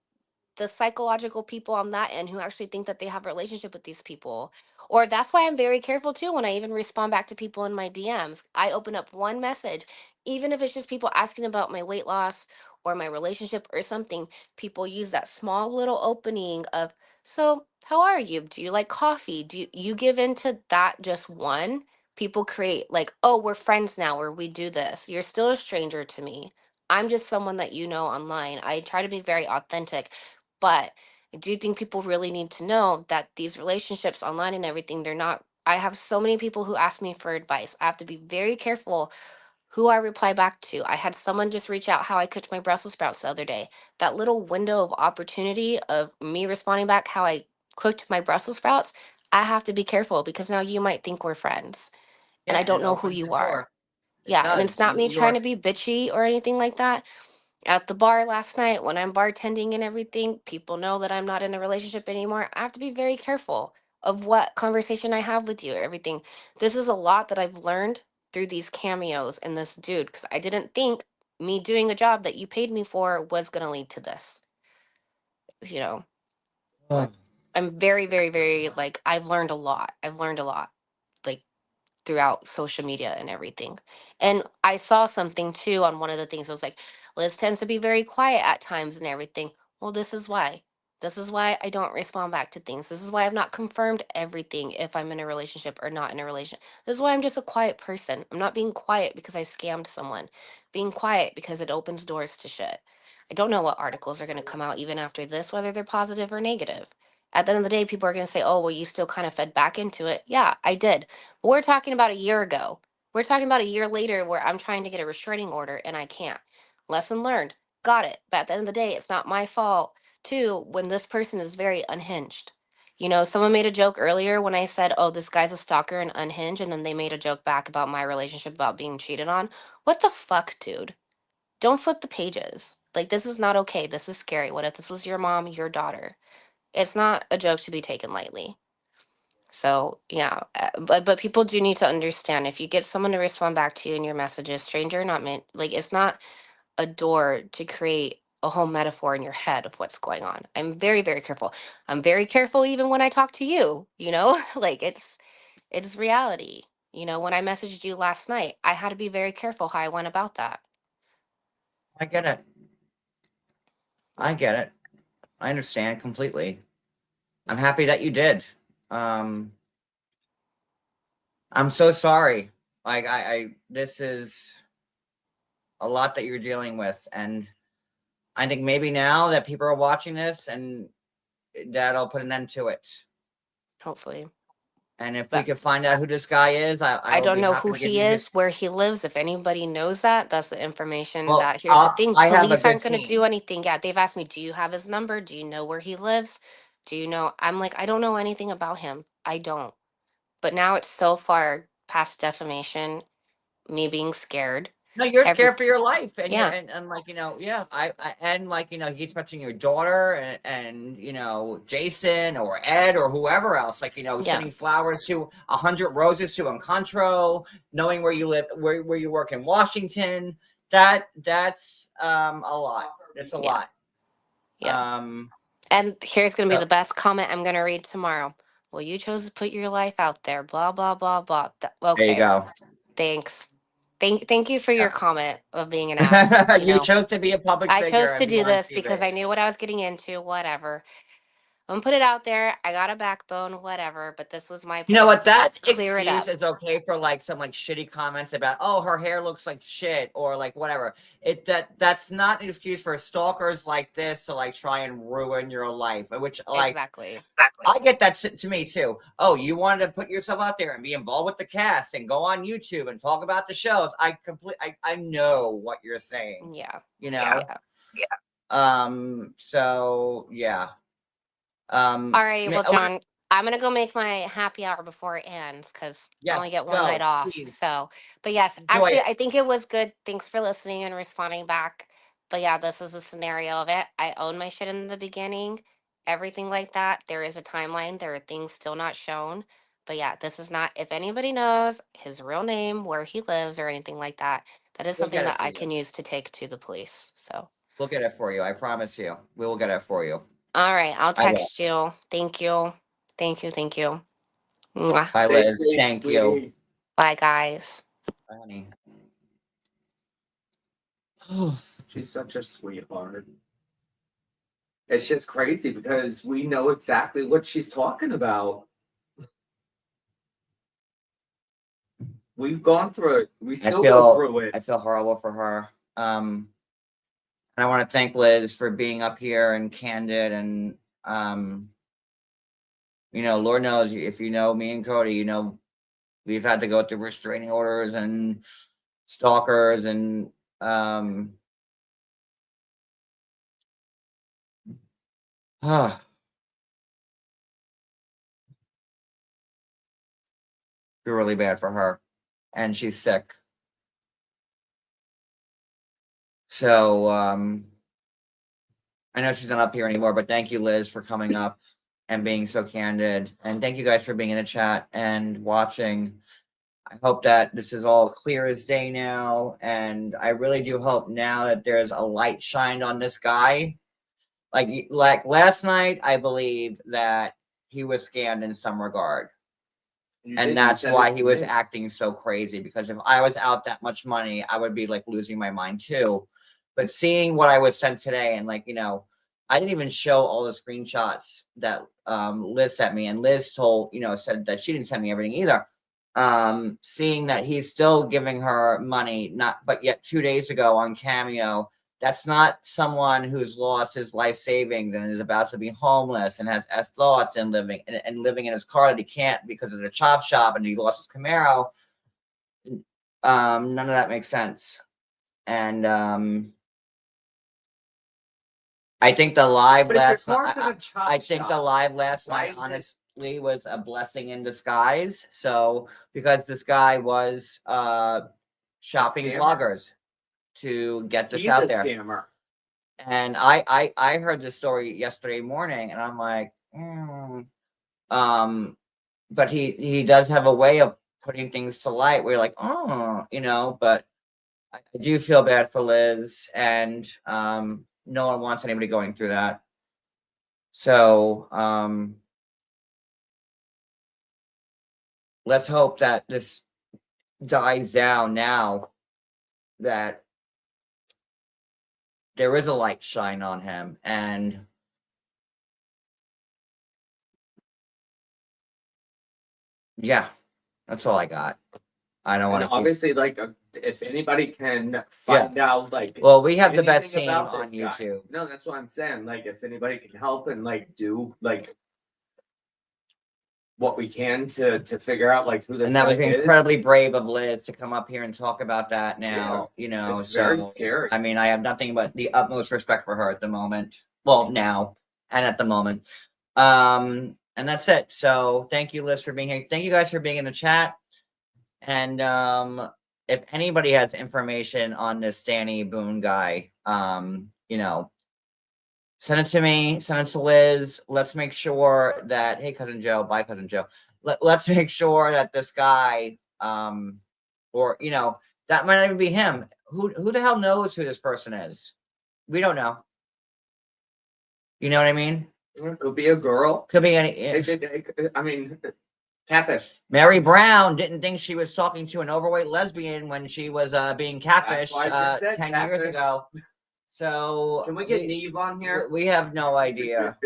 the psychological people on that end who actually think that they have a relationship with these people. Or that's why I'm very careful too when I even respond back to people in my DMs. I open up one message, even if it's just people asking about my weight loss or my relationship or something. People use that small little opening of, so how are you? Do you like coffee? Do you give into that just one? People create like, oh, we're friends now, or we do this. You're still a stranger to me. I'm just someone that you know online. I try to be very authentic, but I do think people really need to know that these relationships online and everything, they're not. I have so many people who ask me for advice. I have to be very careful who I reply back to. I had someone just reach out how I cooked my Brussels sprouts the other day. That little window of opportunity of me responding back how I cooked my Brussels sprouts, I have to be careful because now you might think we're friends and yeah, I and don't it know who opens the you are. door. It Yeah, and it's does. not me trying You're to be bitchy or anything like that. At the bar last night when I'm bartending and everything, people know that I'm not in a relationship anymore. I have to be very careful of what conversation I have with you or everything. This is a lot that I've learned through these cameos and this dude because I didn't think me doing a job that you paid me for was going to lead to this. You know, I'm very, very, very like, I've learned a lot. I've learned a lot. Like, throughout social media and everything. And I saw something too on one of the things. I was like, Liz tends to be very quiet at times and everything. Well, this is why. This is why I don't respond back to things. This is why I've not confirmed everything if I'm in a relationship or not in a relationship. This is why I'm just a quiet person. I'm not being quiet because I scammed someone. Being quiet because it opens doors to shit. I don't know what articles are going to come out even after this, whether they're positive or negative. At the end of the day, people are going to say, oh, well, you still kind of fed back into it. Yeah, I did. We're talking about a year ago. We're talking about a year later where I'm trying to get a restraining order and I can't. Lesson learned. Got it. But at the end of the day, it's not my fault, too, when this person is very unhinged. Someone made a joke earlier when I said, oh, this guy's a stalker and unhinged. And then they made a joke back about my relationship about being cheated on. What the fuck, dude? Don't flip the pages. Like, this is not okay. This is scary. What if this was your mom, your daughter? It's not a joke to be taken lightly. So yeah, but people do need to understand if you get someone to respond back to you in your messages, stranger not meant, like it's not a door to create a whole metaphor in your head of what's going on. I'm very, very careful. I'm very careful even when I talk to you, like it's reality. When I messaged you last night, I had to be very careful how I went about that. I get it. Yeah. I get it. I understand completely. I'm happy that you did. Um, I'm so sorry. Like this is a lot that you're dealing with, and I think maybe now that people are watching this, and that'll put an end to it. Hopefully. And if we But could find out who this guy is, I I will don't be know happy who to give he you his. is, where he lives. If anybody knows that, that's the information Well, that here's the thing. I have a Police good aren't going to do team. anything. Yeah, they've asked me, do you have his number? Do you know where he lives? Do you know? I'm like, I don't know anything about him. I don't. But now it's so far past defamation, me being scared. No, you're scared for Everything. your life, and Yeah. like yeah, and like he keeps mentioning your daughter and Jason or Ed or whoever else, like Yeah. sending flowers to 100 roses to Encontro, knowing where you live, where you work in Washington. That's a lot. It's a Yeah. lot. Yeah. Um, And here's going to be so the best comment I'm going to read tomorrow. Well, you chose to put your life out there. Blah, blah, blah, blah. there you Okay. go. Thanks. Thank you for your Yeah. comment of being an ass. You You know, chose to be a public I figure chose and to be do on this because TV. I knew what I was getting into. Whatever. I'm gonna put it out there. I got a backbone. Whatever. But this was my You know place what? to That clear it excuse up. is okay for like some like shitty comments about, oh, her hair looks like shit or like whatever. That's not an excuse for stalkers like this to like try and ruin your life. Which like Exactly. I get that to me too. Oh, you wanted to put yourself out there and be involved with the cast and go on YouTube and talk about the shows. I know what you're saying. Yeah. You know? Yeah. So yeah. Alrighty. Yeah, Well, John, I'm gonna go make my happy hour before it ends because I only yes, get one night go, off. please. So, but yes, Enjoy actually, it. I think it was good. Thanks for listening and responding back. But yeah, this is a scenario of it. I own my shit in the beginning, everything like that. There is a timeline. There are things still not shown. But yeah, this is not. If anybody knows his real name, where he lives, or anything like that, that is We'll something get it that for I you. can use to take to the police. So, We'll get it for you. I promise you. We will get it for you. all right, I'll I will. text you. Thank you. Thank you. Thank you. Mwah. Bye, Stay Liz. safe, Thank you. sweetie. Bye, guys. Bye, honey. She's such a sweetheart. It's just crazy because we know exactly what she's talking about. We've gone through it. We still go through I it. feel horrible for her. And I want to thank Liz for being up here and candid and you know, Lord knows if you know me and Cody, you know, we've had to go through restraining orders and stalkers and feel really bad for her. And she's sick. So I know she's not up here anymore, but thank you, Liz, for coming up and being so candid. And thank you guys for being in the chat and watching. I hope that this is all clear as day now. And I really do hope now that there's a light shined on this guy. Like last night, I believe that he was scammed in some regard. And that's why he was acting so crazy, because if I was out that much money, I would be like losing my mind too. But seeing what I was sent today, and like, you know, I didn't even show all the screenshots that Liz sent me, and Liz told, you know, said that she didn't send me everything either. Seeing that he's still giving her money, not but yet 2 days ago on Cameo, that's not someone who's lost his life savings and is about to be homeless and has S thoughts and living in his car that he can't because of the chop shop and he lost his Camaro. None of that makes sense. And I think the live But if last your night, car's in a chop I think the shop, live last why night, is it- honestly, was a blessing in disguise. So because this guy was shopping scammer. bloggers to get this He's out a there. scammer. And I heard this story yesterday morning, and I'm like, but he does have a way of putting things to light where you're like, oh, you know. But I do feel bad for Liz, and no one wants anybody going through that. So let's hope that this dies down now, that there is a light shine on him. And yeah, that's all I got. I don't And want to keep. obviously, like, if anybody can find out, like, Well, we have the best anything team about on this guy. YouTube. No, that's what I'm saying. Like, if anybody can help and like do like what we can to figure out like who the And that was guy is. incredibly brave of Liz to come up here and talk about that now, you know. It's very So scary. I mean, I have nothing but the utmost respect for her at the moment. Well, now and at the moment. And that's it. So thank you, Liz, for being here. Thank you guys for being in the chat. And if anybody has information on this Danny Boone guy, you know, send it to me, send it to Liz. Let's make sure that, hey, Cousin Joe, bye, Cousin Joe. Let's make sure that this guy, or, you know, that might not even be him. Who the hell knows who this person is? We don't know. You know what I mean? It could be a girl. Could be any. I mean, Catfish. Mary Brown didn't think she was talking to an overweight lesbian when she was being catfished why I just said 10 years catfish. ago. So Can we get Neve on here? we have no idea.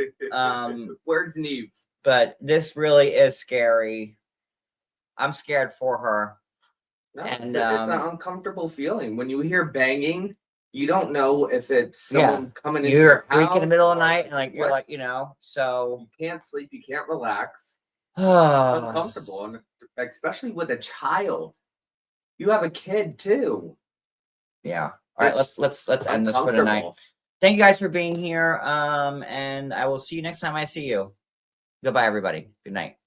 Where's Neve? But this really is scary. I'm scared for her. No, And, it's an uncomfortable feeling when you hear banging. You don't know if it's someone coming into You're your freaking in the middle of the or night, and like you're what. like, you know, so You can't sleep, you can't relax. It's uncomfortable, and especially with a child. You have a kid too. Yeah. All right, It's let's end this for tonight. uncomfortable. Thank you guys for being here. And I will see you next time I see you. Goodbye, everybody. Good night.